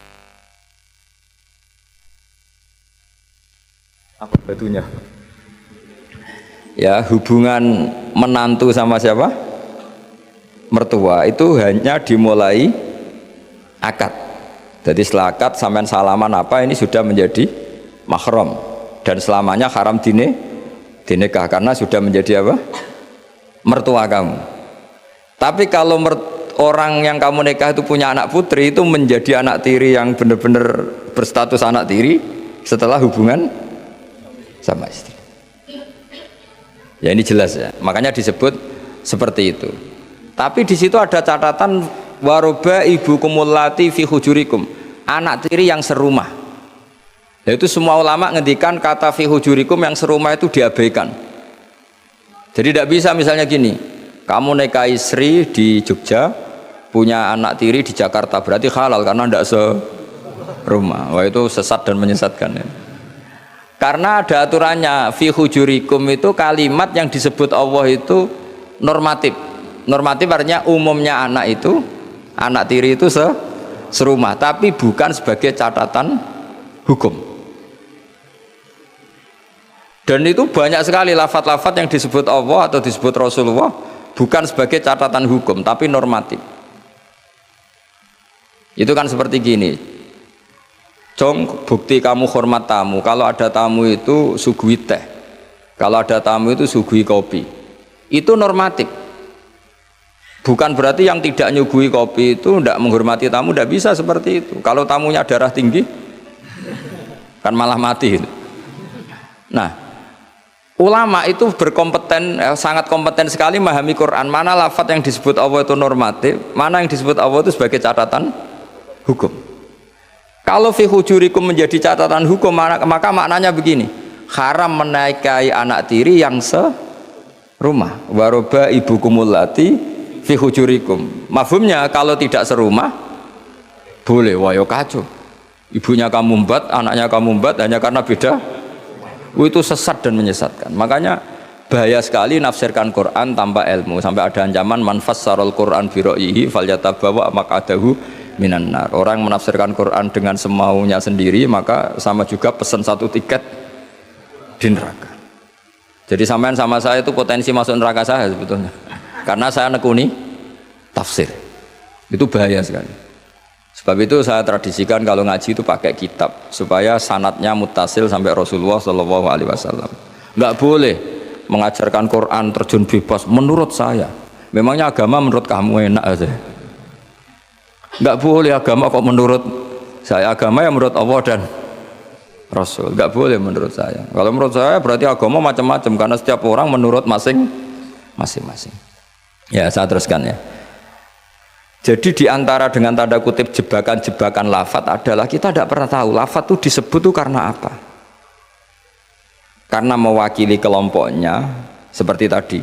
apa batunya? Ya, hubungan menantu sama siapa? Mertua itu hanya dimulai akad. Jadi setelah akad sampean salaman apa ini sudah menjadi mahram dan selamanya haram dinikah karena sudah menjadi apa? Mertua kamu. Tapi kalau orang yang kamu nikah itu punya anak putri itu menjadi anak tiri yang benar-benar berstatus anak tiri setelah hubungan sama istri. Ya ini jelas ya. Makanya disebut seperti itu. Tapi di situ ada catatan waroba ibu kumulati fi hujurikum, anak tiri yang serumah. Yaitu semua ulama ngendikan kata fi hujurikum yang serumah itu diabaikan. Jadi tidak bisa misalnya gini, kamu nikah istri di Jogja, punya anak tiri di Jakarta, berarti halal karena tidak serumah. Wah itu sesat dan menyesatkan ya. Karena ada aturannya, fi hujurikum itu kalimat yang disebut Allah itu normatif. Normatif artinya umumnya anak itu, anak tiri itu serumah, tapi bukan sebagai catatan hukum. Dan itu banyak sekali lafaz-lafaz yang disebut Allah atau disebut Rasulullah bukan sebagai catatan hukum, tapi normatif. Itu kan seperti gini. Jong, bukti kamu hormat tamu. Kalau ada tamu itu suguhi teh. Kalau ada tamu itu suguhi kopi. Itu normatif. Bukan berarti yang tidak nyuguhi kopi itu tidak menghormati tamu, tidak bisa seperti itu. Kalau tamunya darah tinggi, kan malah mati. Nah, ulama itu berkompeten, sangat kompeten sekali memahami Quran. Mana lafaz yang disebut Allah itu normatif, mana yang disebut Allah itu sebagai catatan hukum. Kalau fi hujurikum menjadi catatan hukum, maka maknanya begini, haram menikahi anak tiri yang serumah. Waroba ibukumul lati fi hujurikum. Mafhumnya kalau tidak serumah boleh, wah yo kacau. Ibunya kamu embat, anaknya kamu embat hanya karena beda. Itu sesat dan menyesatkan. Makanya bahaya sekali nafsirkan Quran tanpa ilmu. Sampai ada ancaman man fassarul Quran bi ra'yihi falyatabawa maq'adahu minan nar. Orang menafsirkan Quran dengan semaunya sendiri maka sama juga pesan satu tiket di neraka. Jadi sampean sama saya itu potensi masuk neraka saya sebetulnya. Karena saya nekuni tafsir. Itu bahaya sekali. Sebab itu saya tradisikan kalau ngaji itu pakai kitab supaya sanadnya mutasil sampai Rasulullah SAW. Nggak boleh mengajarkan Quran terjun bebas menurut saya. Memangnya agama menurut kamu enak aja. Nggak boleh agama kok menurut saya. Agama yang menurut Allah dan Rasul. Nggak boleh menurut saya. Kalau menurut saya berarti agama macam-macam karena setiap orang menurut masing-masing. Ya saya teruskan ya. Jadi diantara dengan tanda kutip jebakan-jebakan lafaz adalah kita tidak pernah tahu lafaz itu disebut itu karena apa. Karena mewakili kelompoknya. Seperti tadi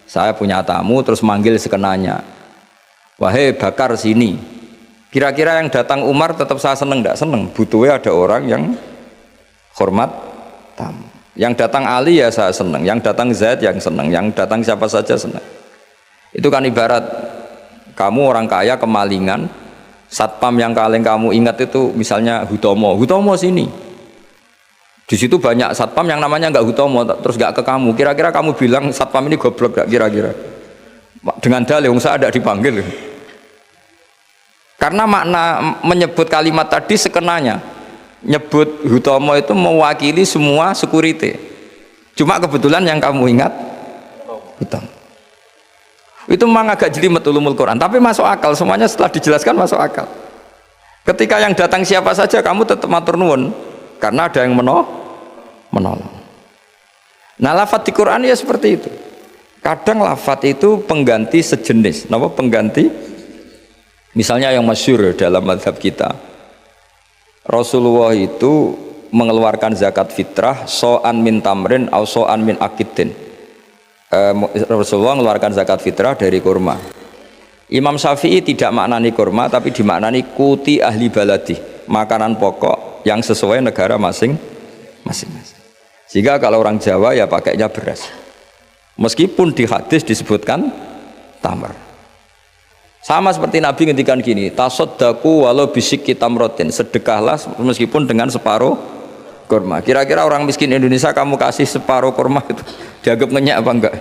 saya punya tamu terus manggil sekenanya, wahai Bakar sini. Kira-kira yang datang Umar tetap saya seneng tidak seneng? Butuhnya ada orang yang hormat tamu. Yang datang Ali ya saya seneng, yang datang Zaid yang seneng, yang datang siapa saja seneng. Itu kan ibarat kamu orang kaya kemalingan, satpam yang paling kamu ingat itu misalnya Hutomo sini. Di situ banyak satpam yang namanya nggak Hutomo, terus nggak ke kamu. Kira-kira kamu bilang satpam ini goblok nggak kira-kira? Dengan dalih saya ada dipanggil. Karena makna menyebut kalimat tadi sekenanya. Nyebut Hutomo itu mewakili semua security. Cuma kebetulan yang kamu ingat Hutomo. Itu memang agak jelimet ulumul Quran, tapi masuk akal, semuanya setelah dijelaskan masuk akal. Ketika yang datang siapa saja kamu tetap matur nuwun karena ada yang menolong. Nah, lafadz di Quran ya seperti itu. Kadang lafadz itu pengganti sejenis, napa pengganti? Misalnya yang masyhur dalam mazhab kita, Rasulullah itu mengeluarkan zakat fitrah so'an min tamrin au so'an min akidin. Rasulullah mengeluarkan zakat fitrah dari kurma. Imam Syafi'i tidak maknani kurma, tapi dimaknani kuti ahli baladi, makanan pokok yang sesuai negara masing-masing. Sehingga kalau orang Jawa ya pakainya beras, meskipun di hadis disebutkan tamar. Sama seperti Nabi ngendikan gini, tasaddaku walau bisik tamrotin, sedekahlah meskipun dengan separuh kurma. Kira-kira orang miskin Indonesia kamu kasih separuh kurma itu dianggap ngenyak apa enggak?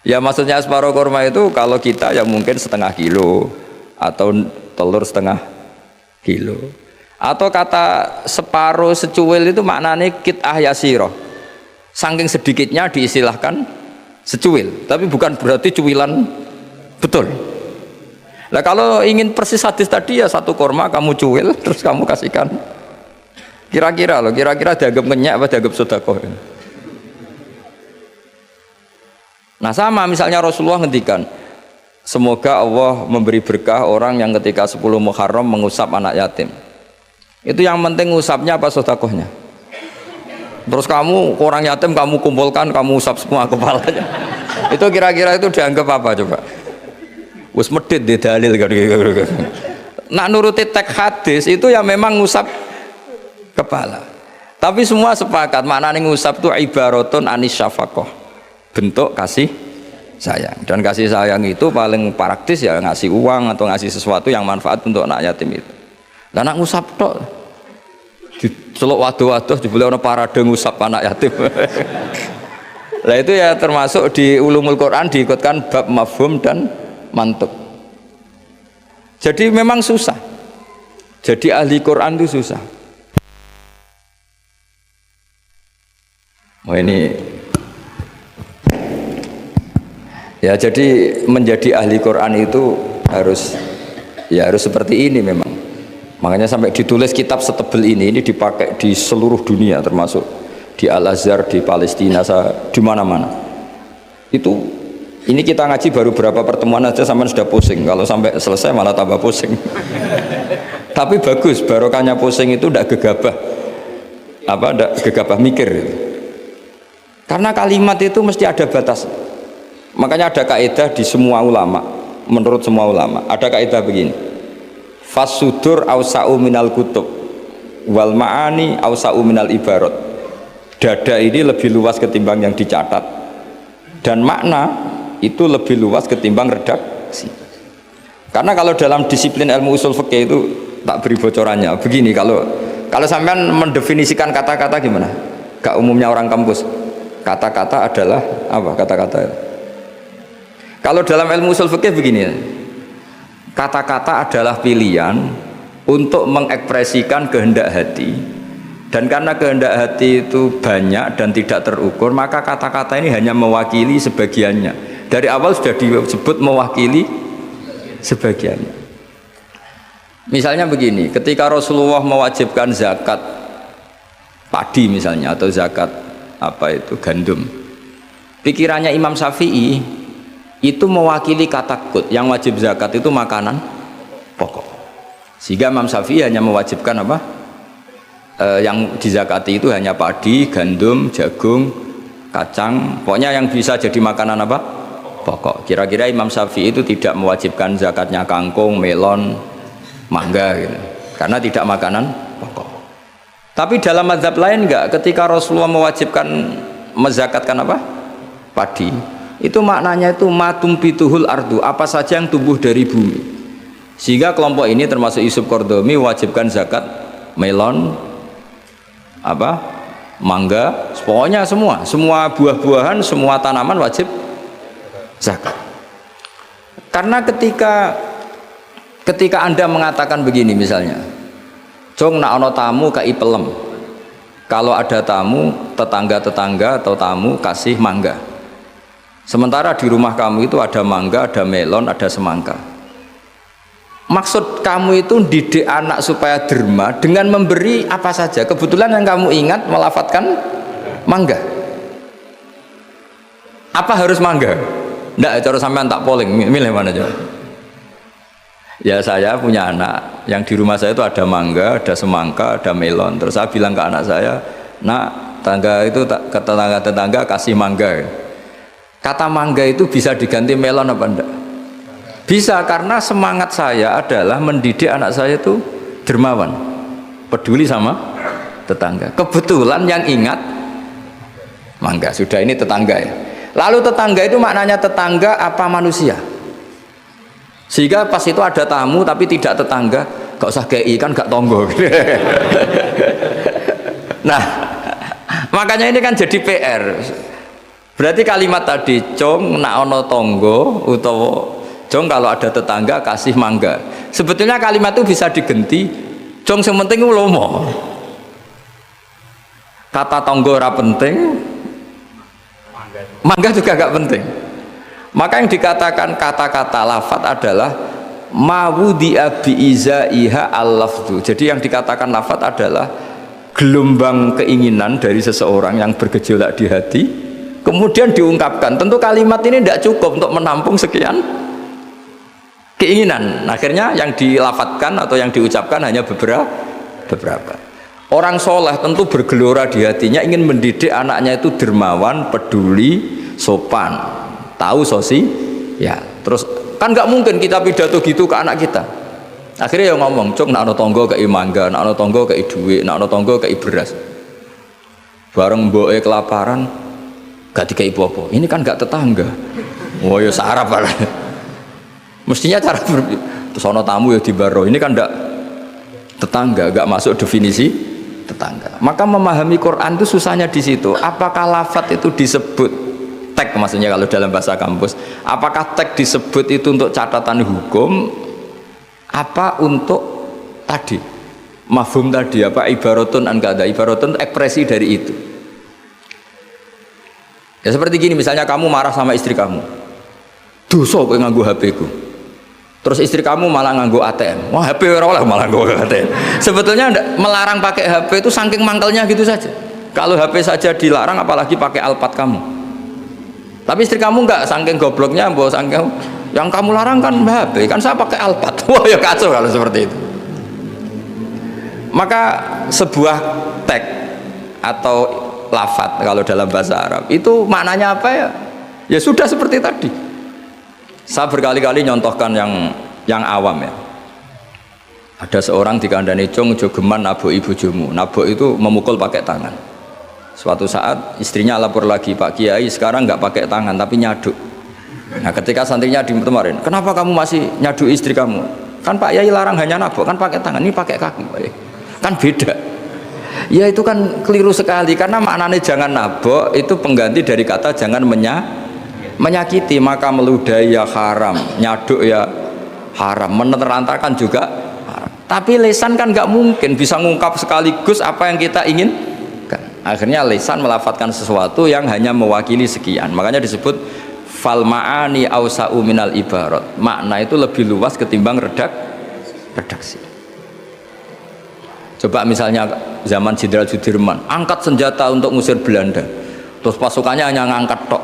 Ya maksudnya separuh kurma itu kalau kita ya mungkin setengah kilo atau telur setengah kilo. Atau kata separuh secuil itu maknanya kit'ah yasiroh, saking sedikitnya diistilahkan secuil, tapi bukan berarti cuilan betul. Nah kalau ingin persis hadis tadi ya satu kurma kamu cuil terus kamu kasihkan. Kira-kira dianggap ngenyak apa dianggap sedekah. Nah sama misalnya Rasulullah ngendikan, semoga Allah memberi berkah orang yang ketika 10 Muharram mengusap anak yatim. Itu yang penting usapnya apa sedekahnya. Terus kamu orang yatim kamu kumpulkan, kamu usap semua kepalanya. Itu kira-kira itu dianggap apa coba? Wis medit di dalil kan. Nak nuruti teks hadis itu ya memang ngusap kepala. Tapi semua sepakat maknanya ngusap itu ibaratun anis syafaqah, bentuk kasih sayang. Dan kasih sayang itu paling praktis ya ngasih uang atau ngasih sesuatu yang manfaat untuk anak yatim itu. Lah nak ngusap tok diceluk waduh-waduh dibeli ana parade ngusap anak yatim. Lah itu ya termasuk di ulumul Quran diikutkan bab mafhum dan mantuk. Jadi memang susah. Jadi ahli Quran itu susah. Oh ini ya, jadi menjadi ahli Quran itu harus seperti ini memang. Makanya sampai ditulis kitab setebel ini dipakai di seluruh dunia, termasuk di Al-Azhar, di Palestina, di mana-mana. Ini kita ngaji baru berapa pertemuan aja sampai sudah pusing. Kalau sampai selesai malah tambah pusing. Tapi bagus, barokahnya pusing itu tidak gegabah. Tidak gegabah mikir. Karena kalimat itu mesti ada batas. Makanya ada kaidah di semua ulama, menurut semua ulama ada kaidah begini, fasudur ausa'u minal kutub wal ma'ani ausa'u minal ibarat. Dada ini lebih luas ketimbang yang dicatat, dan makna itu lebih luas ketimbang redaksi. Karena kalau dalam disiplin ilmu usul fikih itu tak beri bocorannya begini, kalau sampean mendefinisikan kata-kata gimana? Gak umumnya orang kampus, kata-kata adalah apa? Kata-kata kalau dalam ilmu usul fikih begini, kata-kata adalah pilihan untuk mengekspresikan kehendak hati, dan karena kehendak hati itu banyak dan tidak terukur, maka kata-kata ini hanya mewakili sebagiannya. Dari awal sudah disebut mewakili sebagiannya. Misalnya begini, ketika Rasulullah mewajibkan zakat padi misalnya, atau zakat gandum, pikirannya Imam Syafi'i itu mewakili kata kut, yang wajib zakat itu makanan pokok, sehingga Imam Syafi'i hanya mewajibkan yang dizakati itu hanya padi, gandum, jagung, kacang, pokoknya yang bisa jadi makanan pokok. Kira-kira Imam Syafi'i itu tidak mewajibkan zakatnya kangkung, melon, mangga gitu, karena tidak makanan pokok. Tapi dalam mazhab lain enggak, ketika Rasulullah mewajibkan menzakatkan padi, itu maknanya itu matum bituhul ardu, apa saja yang tumbuh dari bumi. Sehingga kelompok ini termasuk Yusuf Qardomi wajibkan zakat melon, mangga, pokoknya semua buah-buahan, semua tanaman wajib zakat. Karena ketika Anda mengatakan begini misalnya, jong nak ono tamu kai pelem, kalau ada tamu tetangga atau tamu kasih mangga, Sementara di rumah kamu itu ada mangga, ada melon, ada semangka. Maksud kamu itu didik anak supaya derma dengan memberi apa saja. Kebetulan yang kamu ingat melafadzkan mangga. Apa harus mangga? Nggak, cara sampean tak polling, milih mana aja. Ya saya punya anak, yang di rumah saya itu ada mangga, ada semangka, ada melon. Terus saya bilang ke anak saya, nak, tangga itu ke tetangga kasih mangga. Kata mangga itu bisa diganti melon apa enggak? Bisa, karena semangat saya adalah mendidik anak saya itu dermawan, peduli sama tetangga. Kebetulan yang ingat mangga, sudah ini tetangga ya. Lalu tetangga itu maknanya tetangga apa manusia? Sehingga pas itu ada tamu tapi tidak tetangga, gak usah kei kan gak tonggo. Nah, makanya ini kan jadi PR. Berarti kalimat tadi, cong nak ono tonggo utawa cong kalau ada tetangga kasih mangga. Sebetulnya kalimat itu bisa digenti, cong yang penting lomo. Kata tonggo ora penting, mangga juga gak penting. Maka yang dikatakan kata-kata lafat adalah mawudi abi izaiha al-lafdu. Jadi yang dikatakan lafat adalah gelombang keinginan dari seseorang yang bergejolak di hati, kemudian diungkapkan. Tentu kalimat ini tidak cukup untuk menampung sekian keinginan. Akhirnya yang dilafatkan atau yang diucapkan hanya beberapa. Orang soleh tentu bergelora di hatinya ingin mendidik anaknya itu dermawan, peduli, sopan, tahu sosi. Ya, terus kan nggak mungkin kita pidato gitu ke anak kita. Akhirnya ya ngomong, cuk nak ono tonggo kei mangga, nak ono tonggo kei duit, nak ono tonggo kei beras. Bareng mboke kelaparan, gak dikei apa-apa. Ini kan gak tetangga. Wah ya sarap lah. Mestinya cara terus ono tamu ya dibaro. Ini kan gak tetangga, gak masuk definisi tetangga. Maka memahami Quran itu susahnya di situ. Apakah lafadz itu disebut tag, maksudnya kalau dalam bahasa kampus, apakah tag disebut itu untuk catatan hukum, apa untuk tadi mafhum tadi, apa ibaratun an kada, ibaratun ekspresi dari itu. Ya seperti gini, misalnya kamu marah sama istri kamu, dosa kowe nganggo HP ku, terus istri kamu malah nganggo ATM, wah HP ora oleh malah nganggo ATM. Sebetulnya melarang pakai HP itu saking mangkelnya gitu saja. Kalau HP saja dilarang, apalagi pakai Alphard kamu. Tapi istri kamu enggak, saking gobloknya, mbok saking yang kamu larang kan HP, kan saya pakai Alphard. Wah ya kacau kalau seperti itu. Maka sebuah tag atau lafadz kalau dalam bahasa Arab itu maknanya apa ya? Ya sudah seperti tadi. Saya berkali-kali nyontohkan yang awam ya. Ada seorang dikandani cung jogeman nabok ibu bojomu. Nabok itu memukul pakai tangan. Suatu saat istrinya lapor lagi, Pak Kiai sekarang nggak pakai tangan tapi nyaduk. Nah ketika santrinya dimarahin, kenapa kamu masih nyaduk istri kamu? Kan Pak Kiai larang hanya nabok, kan pakai tangan, ini pakai kaki. Kan beda. Ya itu kan keliru sekali, karena maknanya jangan nabok itu pengganti dari kata jangan menyakiti. Maka meludahi ya haram, nyaduk ya haram, menerantakan juga haram. Tapi lisan kan nggak mungkin bisa ngungkap sekaligus apa yang kita ingin. Akhirnya lisan melafatkan sesuatu yang hanya mewakili sekian. Makanya disebut fal ma'ani awsa'u minal ibarat. Makna itu lebih luas ketimbang redaksi. Coba misalnya zaman Jenderal Sudirman angkat senjata untuk ngusir Belanda, terus pasukannya hanya ngangkat tok.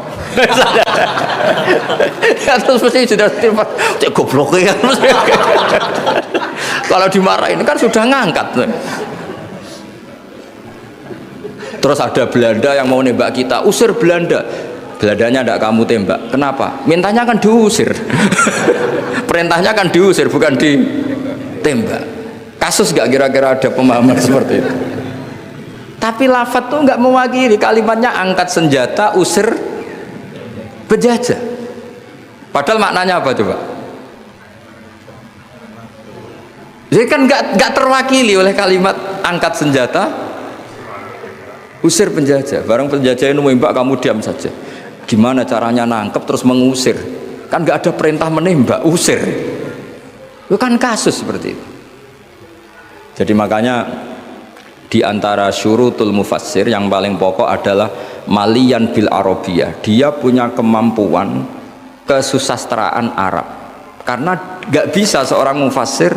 Terus mesti Jenderal Sudirman cek goblok ya. Kalau dimarahin kan sudah ngangkat. Terus ada Belanda yang mau nembak kita, usir Belanda. Belandanya tidak kamu tembak. Kenapa? Mintanya kan diusir. Perintahnya kan diusir, bukan ditembak. Kasus gak kira-kira ada pemahaman seperti itu? Tapi lafadz tuh nggak mewakili, kalimatnya angkat senjata, usir penjajah. Padahal maknanya apa coba? Jadi kan nggak terwakili oleh kalimat angkat senjata, usir penjajah. Barang penjajah ini menembak, kamu diam saja. Gimana caranya nangkep terus mengusir? Kan nggak ada perintah menembak, usir. Itu kan kasus seperti itu. Jadi makanya Di antara syurutul mufassir yang paling pokok adalah maliyan bil arabiyah. Dia punya kemampuan kesusastraan Arab. Karena gak bisa seorang mufassir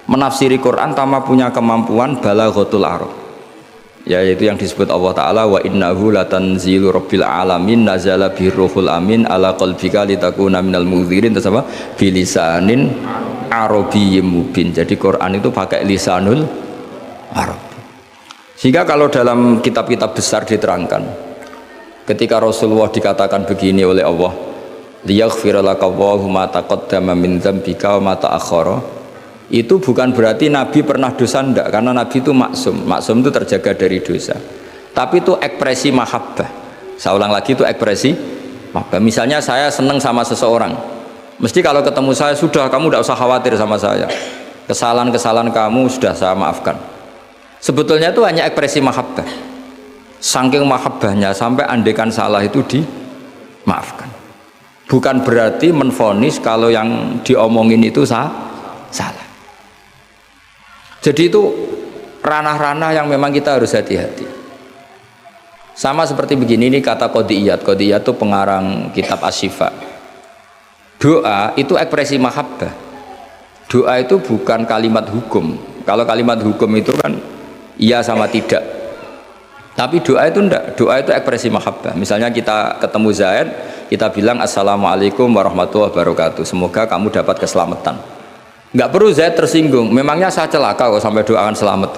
menafsiri Quran tanpa punya kemampuan balaghatul Arab. Yaitu yang disebut Allah Ta'ala wa innahu latanzilu rabbil alamin nazala birruhul amin ala qalbika litakuna minal mudhirin, terus apa? Bilisanin arabiyyin mubin. Jadi Quran itu pakai lisanul Arab. Sehingga kalau dalam kitab-kitab besar diterangkan, ketika Rasulullah dikatakan begini oleh Allah, liyaghfira lakallahu ma taqaddama min dzambika wa ma ta'akhkhara, itu bukan berarti Nabi pernah dosa, enggak, karena Nabi itu maksum. Maksum itu terjaga dari dosa. Tapi itu ekspresi mahabbah. Saya ulang lagi, itu ekspresi mahabbah. Misalnya saya senang sama seseorang, mesti kalau ketemu saya, sudah kamu tidak usah khawatir sama saya, kesalahan-kesalahan kamu sudah saya maafkan. Sebetulnya itu hanya ekspresi mahabbah. Saking mahabbahnya sampai andekan salah itu dimaafkan. Bukan berarti menvonis kalau yang diomongin itu salah. Jadi itu ranah-ranah yang memang kita harus hati-hati. Sama seperti begini, ini kata Qodiyat. Qodiyat itu pengarang kitab Asy-Syifa. Doa itu ekspresi mahabbah. Doa itu bukan kalimat hukum. Kalau kalimat hukum itu kan iya sama tidak. Tapi doa itu enggak. Doa itu ekspresi mahabbah. Misalnya kita ketemu Zaid, kita bilang assalamualaikum warahmatullahi wabarakatuh, semoga kamu dapat keselamatan. Enggak perlu Zaid tersinggung, memangnya saya celaka kok sampai doakan selamat.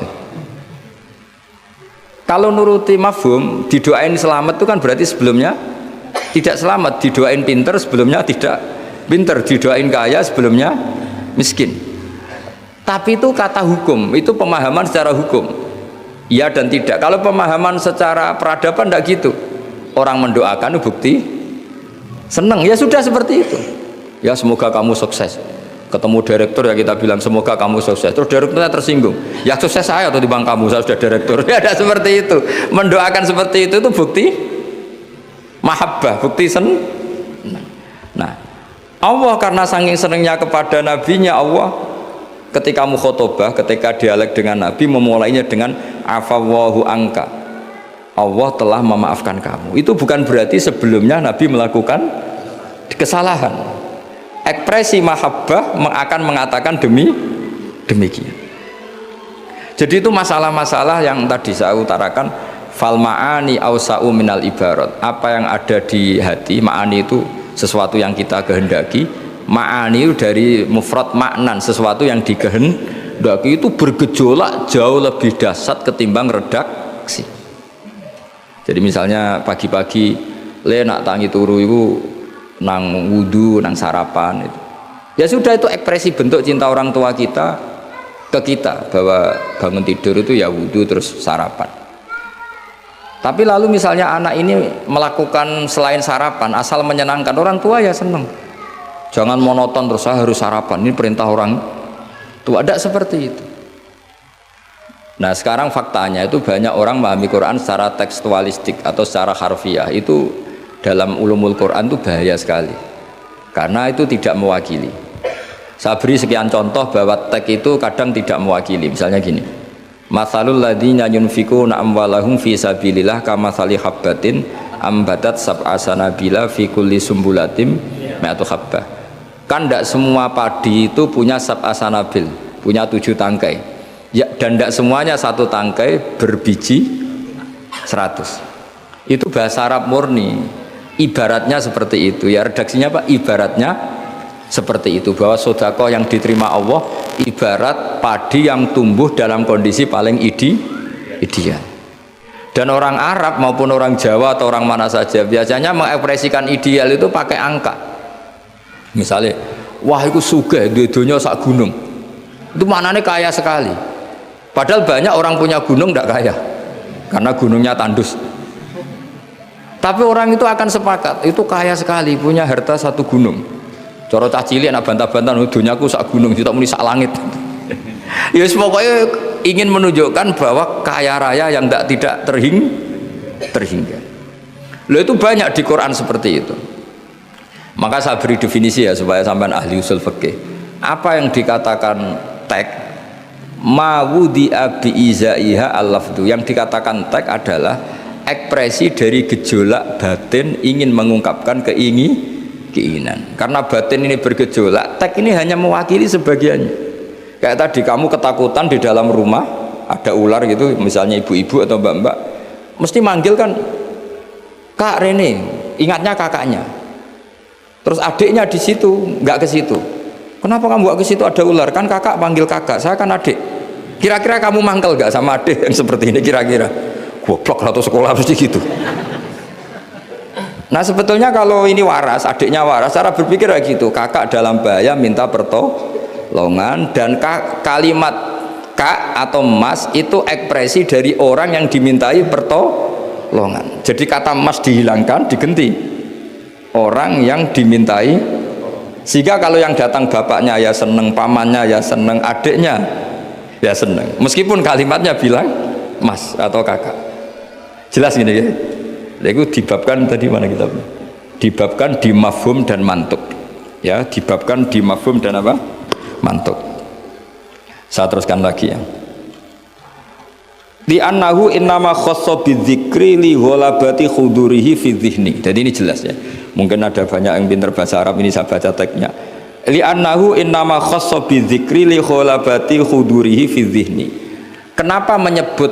Kalau nuruti mafhum, didoain selamat itu kan berarti sebelumnya tidak selamat. Didoain pinter sebelumnya tidak pinter. Didoain kaya sebelumnya miskin. Tapi itu kata hukum, itu pemahaman secara hukum. Iya dan tidak. Kalau pemahaman secara peradaban tidak gitu. Orang mendoakan bukti senang, ya sudah seperti itu. Ya semoga kamu sukses. Ketemu direktur ya kita bilang semoga kamu sukses. Terus direkturnya tersinggung. Ya sukses saya atau dibang kamu, saya sudah direktur. Ya ada seperti itu. Mendoakan seperti itu bukti mahabbah, bukti senang. Nah, Allah karena saking senangnya kepada nabinya, Allah ketika mukhotobah, ketika dialek dengan Nabi memulainya dengan afawwahu angka, Allah telah memaafkan kamu. Itu bukan berarti sebelumnya Nabi melakukan kesalahan. Ekspresi mahabbah akan mengatakan demikian. Jadi itu masalah-masalah yang tadi saya utarakan, fal ma'ani awsa'u minal ibarat. Apa yang ada di hati, ma'ani itu sesuatu yang kita kehendaki. Ma'ani itu dari mufrad maknan, sesuatu yang dikehendaki itu bergejolak jauh lebih dahsyat ketimbang redaksi. Jadi misalnya pagi-pagi le nak tangi turu itu nang wudu, nang sarapan itu. Ya sudah, itu ekspresi bentuk cinta orang tua kita ke kita, bahwa bangun tidur itu ya wudu terus sarapan. Tapi lalu misalnya anak ini melakukan selain sarapan asal menyenangkan orang tua, ya senang. Jangan monoton terus saya harus sarapan, ini perintah orang tua. Tidak seperti itu. Nah sekarang faktanya itu banyak orang memahami Quran secara tekstualistik atau secara harfiah. Itu dalam ulumul Quran itu bahaya sekali, karena itu tidak mewakili. Saya beri sekian contoh bahwa teks itu kadang tidak mewakili. Misalnya gini, matsalul ladzina yunfikuna amwalahum fi sabilillah kamatsali habbatin ambatat sab'a sanabila fi kulli sumbulatin mi'atu habbah. Kan tidak semua padi itu punya sab'a sanabil, punya 7 tangkai ya, dan tidak semuanya satu tangkai berbiji 100. Itu bahasa Arab murni. Ibaratnya seperti itu ya, redaksinya Pak, ibaratnya seperti itu, bahwa sedekah yang diterima Allah ibarat padi yang tumbuh dalam kondisi paling ideal. Dan orang Arab maupun orang Jawa atau orang mana saja biasanya mengekspresikan ideal itu pakai angka. Misalnya, wah itu sugih dunya sak gunung, itu maknanya kaya sekali. Padahal banyak orang punya gunung tidak kaya karena gunungnya tandus. Tapi orang itu akan sepakat, itu kaya sekali, punya harta 1 gunung. Cara cah cilik anak bantah-bantah, dunyaku sak gunung, tidak muni sak langit. Ya pokoknya ingin menunjukkan bahwa kaya raya yang tidak terhingga. Loh itu banyak di Quran seperti itu. Maka saya beri definisi ya supaya sampean ahli usul fikih. Apa yang dikatakan teks mawudi abi izaiha al-lafdu. Yang dikatakan tek adalah ekspresi dari gejolak batin ingin mengungkapkan keinginan. Karena batin ini bergejolak, tek ini hanya mewakili sebagiannya. Kayak tadi kamu ketakutan di dalam rumah ada ular gitu, misalnya ibu-ibu atau mbak-mbak, mesti manggil kan, Kak Rene, ingatnya kakaknya. Terus adiknya di situ, nggak ke situ. Kenapa kamu nggak ke situ, ada ular? Kan kakak panggil kakak, saya kan adik. Kira-kira kamu mangkel nggak sama adik yang seperti ini? Kira-kira goblok atau sekolah mesti gitu. Nah sebetulnya kalau ini waras, adiknya waras, cara berpikir kayak gitu. Kakak dalam bahaya minta pertolongan, dan kalimat kak atau mas itu ekspresi dari orang yang dimintai pertolongan. Jadi kata mas dihilangkan, diganti orang yang dimintai, sehingga kalau yang datang bapaknya ya seneng, pamannya ya seneng, adiknya ya seneng, meskipun kalimatnya bilang mas atau kakak. Jelas gini ya. Itu dibabkan tadi mana kitabnya? Dibabkan di mafhum dan mantuk. Ya, dibabkan di mafhum dan apa? Mantuk. Saya teruskan lagi ya. Li annahu innama khassa bidzikri li ghalabati khudurihi fi dzihni. Jadi ini jelas ya. Mungkin ada banyak yang pintar bahasa Arab, ini saya baca teksnya. Li annahu innama khassa bidzikri li ghalabati khudurihi fi dzihni. Kenapa menyebut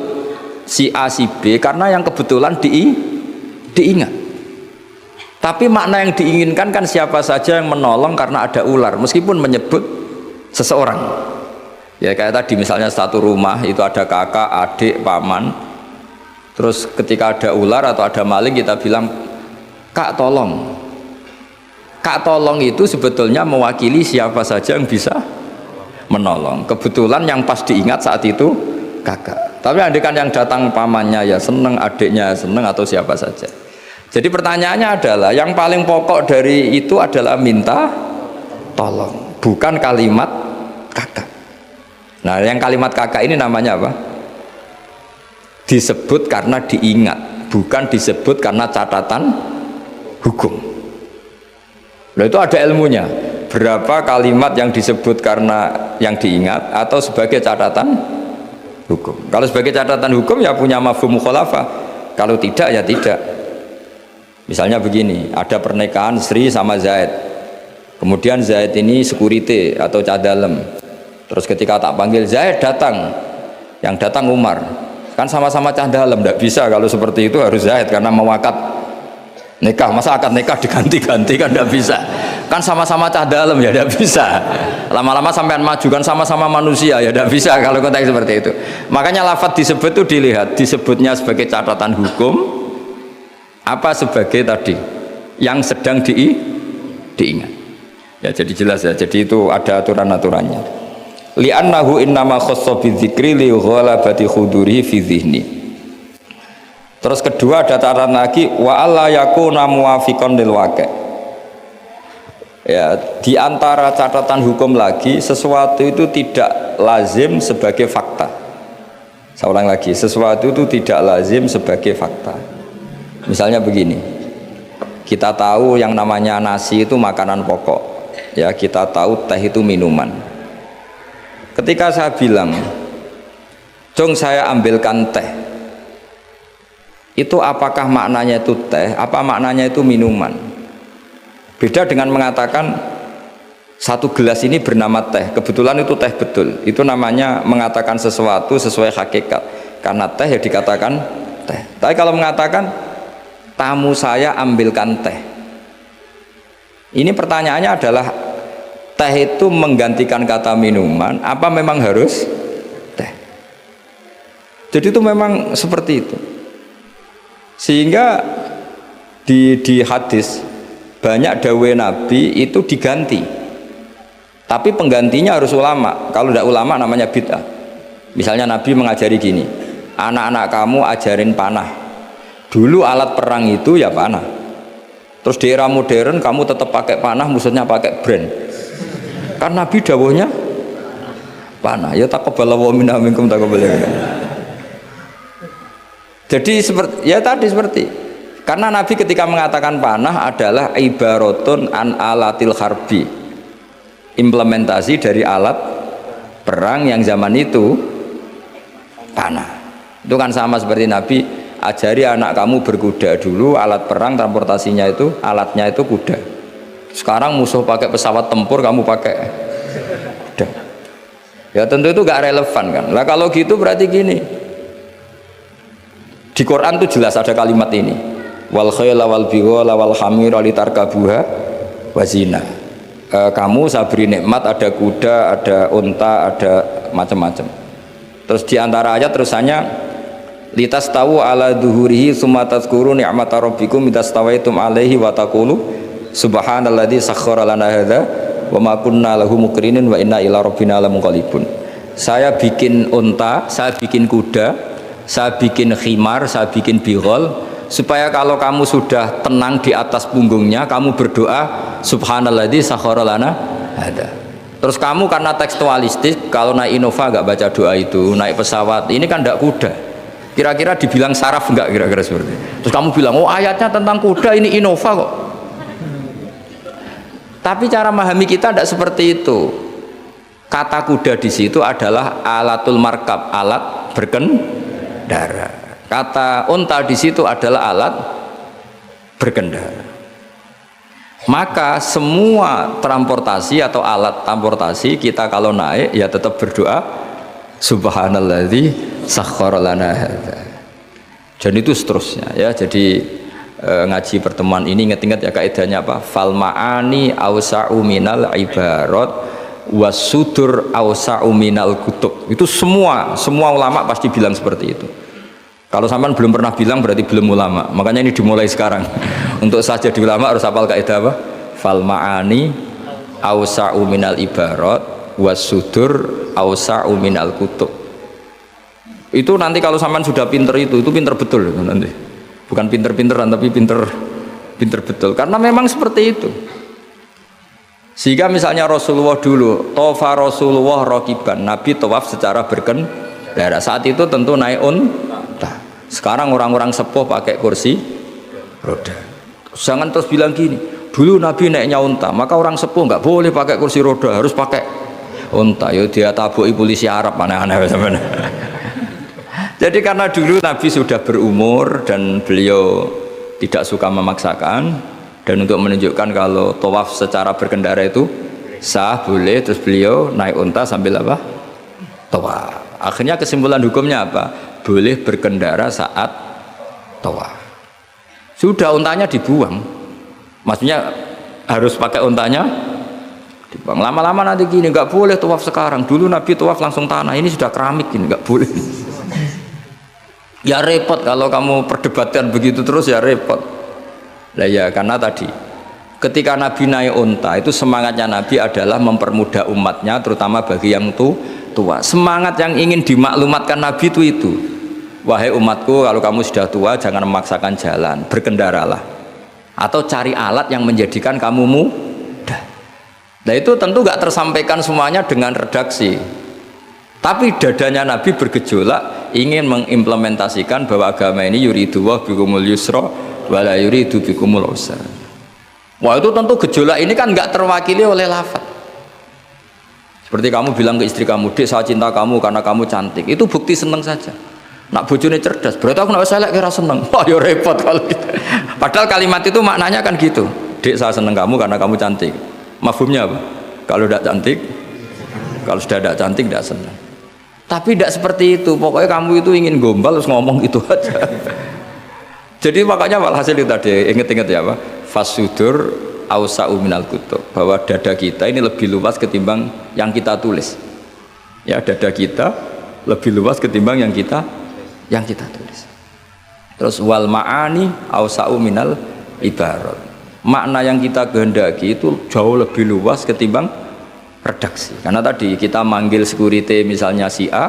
si A si B? Karena yang kebetulan diingat. Tapi makna yang diinginkan kan siapa saja yang menolong karena ada ular, meskipun menyebut seseorang. Ya kayak tadi misalnya satu rumah itu ada kakak, adik, paman. Terus ketika ada ular atau ada maling kita bilang, Kak tolong. Kak tolong itu sebetulnya mewakili siapa saja yang bisa menolong. Kebetulan yang pas diingat saat itu kakak. Tapi andaikan yang datang pamannya ya seneng, adiknya seneng, atau siapa saja. Jadi pertanyaannya adalah yang paling pokok dari itu adalah minta tolong, bukan kalimat kakak. Nah yang kalimat kakak ini namanya apa? Disebut karena diingat, bukan disebut karena catatan hukum. Nah itu ada ilmunya. Berapa kalimat yang disebut karena yang diingat atau sebagai catatan hukum. Kalau sebagai catatan hukum ya punya mafhum mukhalafah. Kalau tidak ya tidak. Misalnya begini, ada pernikahan Sri sama Zaid. Kemudian Zaid ini security atau cadalem. Terus ketika tak panggil Zaid datang, yang datang Umar. Kan sama-sama cadalem, tidak bisa kalau seperti itu harus Zaid karena mewakad nikah. Masa akad nikah diganti-ganti kan tidak bisa. Kan sama-sama cadalem ya tidak bisa. Lama-lama sampean maju kan sama-sama manusia ya tidak bisa kalau konteks seperti itu. Makanya lafadz disebut itu dilihat, disebutnya sebagai catatan hukum apa sebagai tadi yang sedang diingat. Ya jadi jelas ya. Jadi itu ada aturan-aturannya. Li'annahu innama khassa bidzikri li ghalabati khudurihi fi dzihni. Terus kedua ada catatan lagi wa alla yakuna muwafiqan lil waqi'. Ya, di antara catatan hukum lagi sesuatu itu tidak lazim sebagai fakta. Saya ulang lagi, sesuatu itu tidak lazim sebagai fakta. Misalnya begini, kita tahu yang namanya nasi itu makanan pokok, ya kita tahu teh itu minuman. Ketika saya bilang, Jong saya ambilkan teh, itu apakah maknanya itu teh, apa maknanya itu minuman? Beda dengan mengatakan satu gelas ini bernama teh, kebetulan itu teh betul, itu namanya mengatakan sesuatu sesuai hakikat, karena teh ya dikatakan teh. Tapi kalau mengatakan tamu saya ambilkan teh, ini pertanyaannya adalah teh itu menggantikan kata minuman apa memang harus teh? Jadi itu memang seperti itu. Sehingga di hadis banyak dawai Nabi itu diganti, tapi penggantinya harus ulama. Kalau tidak ulama namanya bid'ah. Misalnya Nabi mengajari gini, anak-anak kamu ajarin panah. Dulu alat perang itu ya panah. Terus di era modern kamu tetap pakai panah, maksudnya pakai brand. Kan Nabi dawuhnya panah. Ya taqabbalallahu minna minkum taqabbalan. Jadi seperti ya tadi seperti karena Nabi ketika mengatakan panah adalah ibaratun an alatil harbi, implementasi dari alat perang yang zaman itu panah. Itu kan sama seperti Nabi, ajari anak kamu berkuda dulu, alat perang transportasinya itu, alatnya itu kuda. Sekarang musuh pakai pesawat tempur, kamu pakai kuda. Ya tentu itu gak relevan kan. Lah kalau gitu berarti gini, di Quran tuh jelas ada kalimat ini, wal khayla wal bighala wal hamira litarkabuha wazina. Kamu saya beri nikmat, ada kuda, ada unta, ada macam-macam. Terus di antara ayat terusannya litas tahu ala duhurihi summa tazkuru ni'mata rabbikum idastawaitum alaihi wa taqulu subhanalladzi sakhkhara lana hadza wa ma kunna lahu muqrinin wa inna ila rabbina lamunqalibun. Saya bikin unta, saya bikin kuda, saya bikin khimar, saya bikin bighal, supaya kalau kamu sudah tenang di atas punggungnya, kamu berdoa subhanalladzi sakhkhara lana hadza. Terus kamu karena tekstualistik, kalau naik Innova nggak baca doa itu, naik pesawat ini kan tidak kuda, kira-kira dibilang saraf nggak, kira-kira seperti itu. Terus kamu bilang, oh ayatnya tentang kuda, ini Innova kok. Tapi cara memahami kita tidak seperti itu. Kata kuda di situ adalah alatul markab, alat berkendara. Kata unta di situ adalah alat berkendara. Maka semua transportasi atau alat transportasi kita kalau naik ya tetap berdoa subhanalladzi sakhkhara lana hadza. Dan itu seterusnya ya. Jadi ngaji pertemuan ini ingat-ingat ya kaidahnya apa? Fal ma'ani awsa'u minal ibarat wasudur awsa'u minal kutub. Itu semua ulama pasti bilang seperti itu. Kalau sampean belum pernah bilang berarti belum ulama. Makanya ini dimulai sekarang. Untuk saja di ulama harus hafal kaidah apa? Fal ma'ani awsa'u minal ibarat wasudur awsa'u minal kutub. Itu nanti kalau sampean sudah pinter itu pinter betul itu nanti. Bukan pinter-pinteran tapi pinter betul. Karena memang seperti itu. Sehingga misalnya Rasulullah dulu, tofa Rasulullah rokiban, Nabi tawaf secara berkendara. Saat itu tentu naik unta. Sekarang orang-orang sepuh pakai kursi roda. Jangan terus bilang gini, dulu Nabi naiknya unta, maka orang sepuh nggak boleh pakai kursi roda, harus pakai unta. Yo dia tabuki polisi Arab, aneh-aneh sebenarnya. Jadi karena dulu Nabi sudah berumur dan beliau tidak suka memaksakan, dan untuk menunjukkan kalau tawaf secara berkendara itu sah, boleh, terus beliau naik unta sambil apa? Tawaf. Akhirnya kesimpulan hukumnya apa? Boleh berkendara saat tawaf. Sudah untanya dibuang, maksudnya harus pakai untanya dibuang. Lama-lama nanti gini, nggak boleh tawaf sekarang. Dulu Nabi tawaf langsung tanah, ini sudah keramik, ini nggak boleh. Ya repot kalau kamu perdebatkan begitu terus, ya repot. Lah ya karena tadi ketika Nabi naik unta itu semangatnya Nabi adalah mempermudah umatnya, terutama bagi yang tua. Semangat yang ingin dimaklumatkan Nabi itu. Wahai umatku, kalau kamu sudah tua jangan memaksakan jalan, berkendaralah atau cari alat yang menjadikan kamu mudah. Nah itu tentu gak tersampaikan semuanya dengan redaksi, tapi dadanya Nabi bergejolak ingin mengimplementasikan bahwa agama ini yuridu wa bikumul yusra wala yuridu bikumul usra. Wah itu tentu gejolak ini kan gak terwakili oleh lafaz. Seperti kamu bilang ke istri kamu, Dek saya cinta kamu karena kamu cantik, itu bukti seneng saja. Nak bojone cerdas, berarti aku nak selek kira seneng. Wah ya repot kalau gitu. Padahal kalimat itu maknanya kan gitu, Dek saya seneng kamu karena kamu cantik. Mafhumnya apa? Kalau tidak cantik, kalau sudah tidak cantik tidak senang. Tapi tidak seperti itu, pokoknya kamu itu ingin gombal terus ngomong gitu aja. Jadi makanya walhasil itu tadi, inget-inget ya apa? Fasudur awsa'u minal kutub, bahwa dada kita ini lebih luas ketimbang yang kita tulis. Ya, dada kita lebih luas ketimbang yang kita tulis. Terus wal ma'ani awsa'u minal ibarat. Makna yang kita kehendaki itu jauh lebih luas ketimbang redaksi. Karena tadi kita manggil security misalnya si A,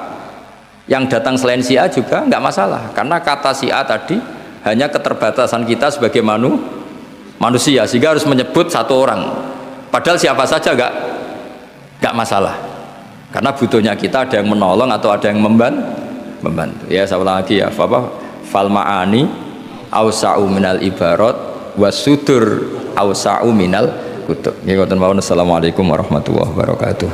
yang datang selain si A juga nggak masalah. Karena kata si A tadi hanya keterbatasan kita sebagai manusia, sehingga harus menyebut satu orang. Padahal siapa saja nggak masalah. Karena butuhnya kita ada yang menolong atau ada yang membantu. Ya saya ulang lagi ya, fal ma'ani awsa'u minal ibarat wasudur awsa'u minal kutub. Assalamualaikum warahmatullahi wabarakatuh.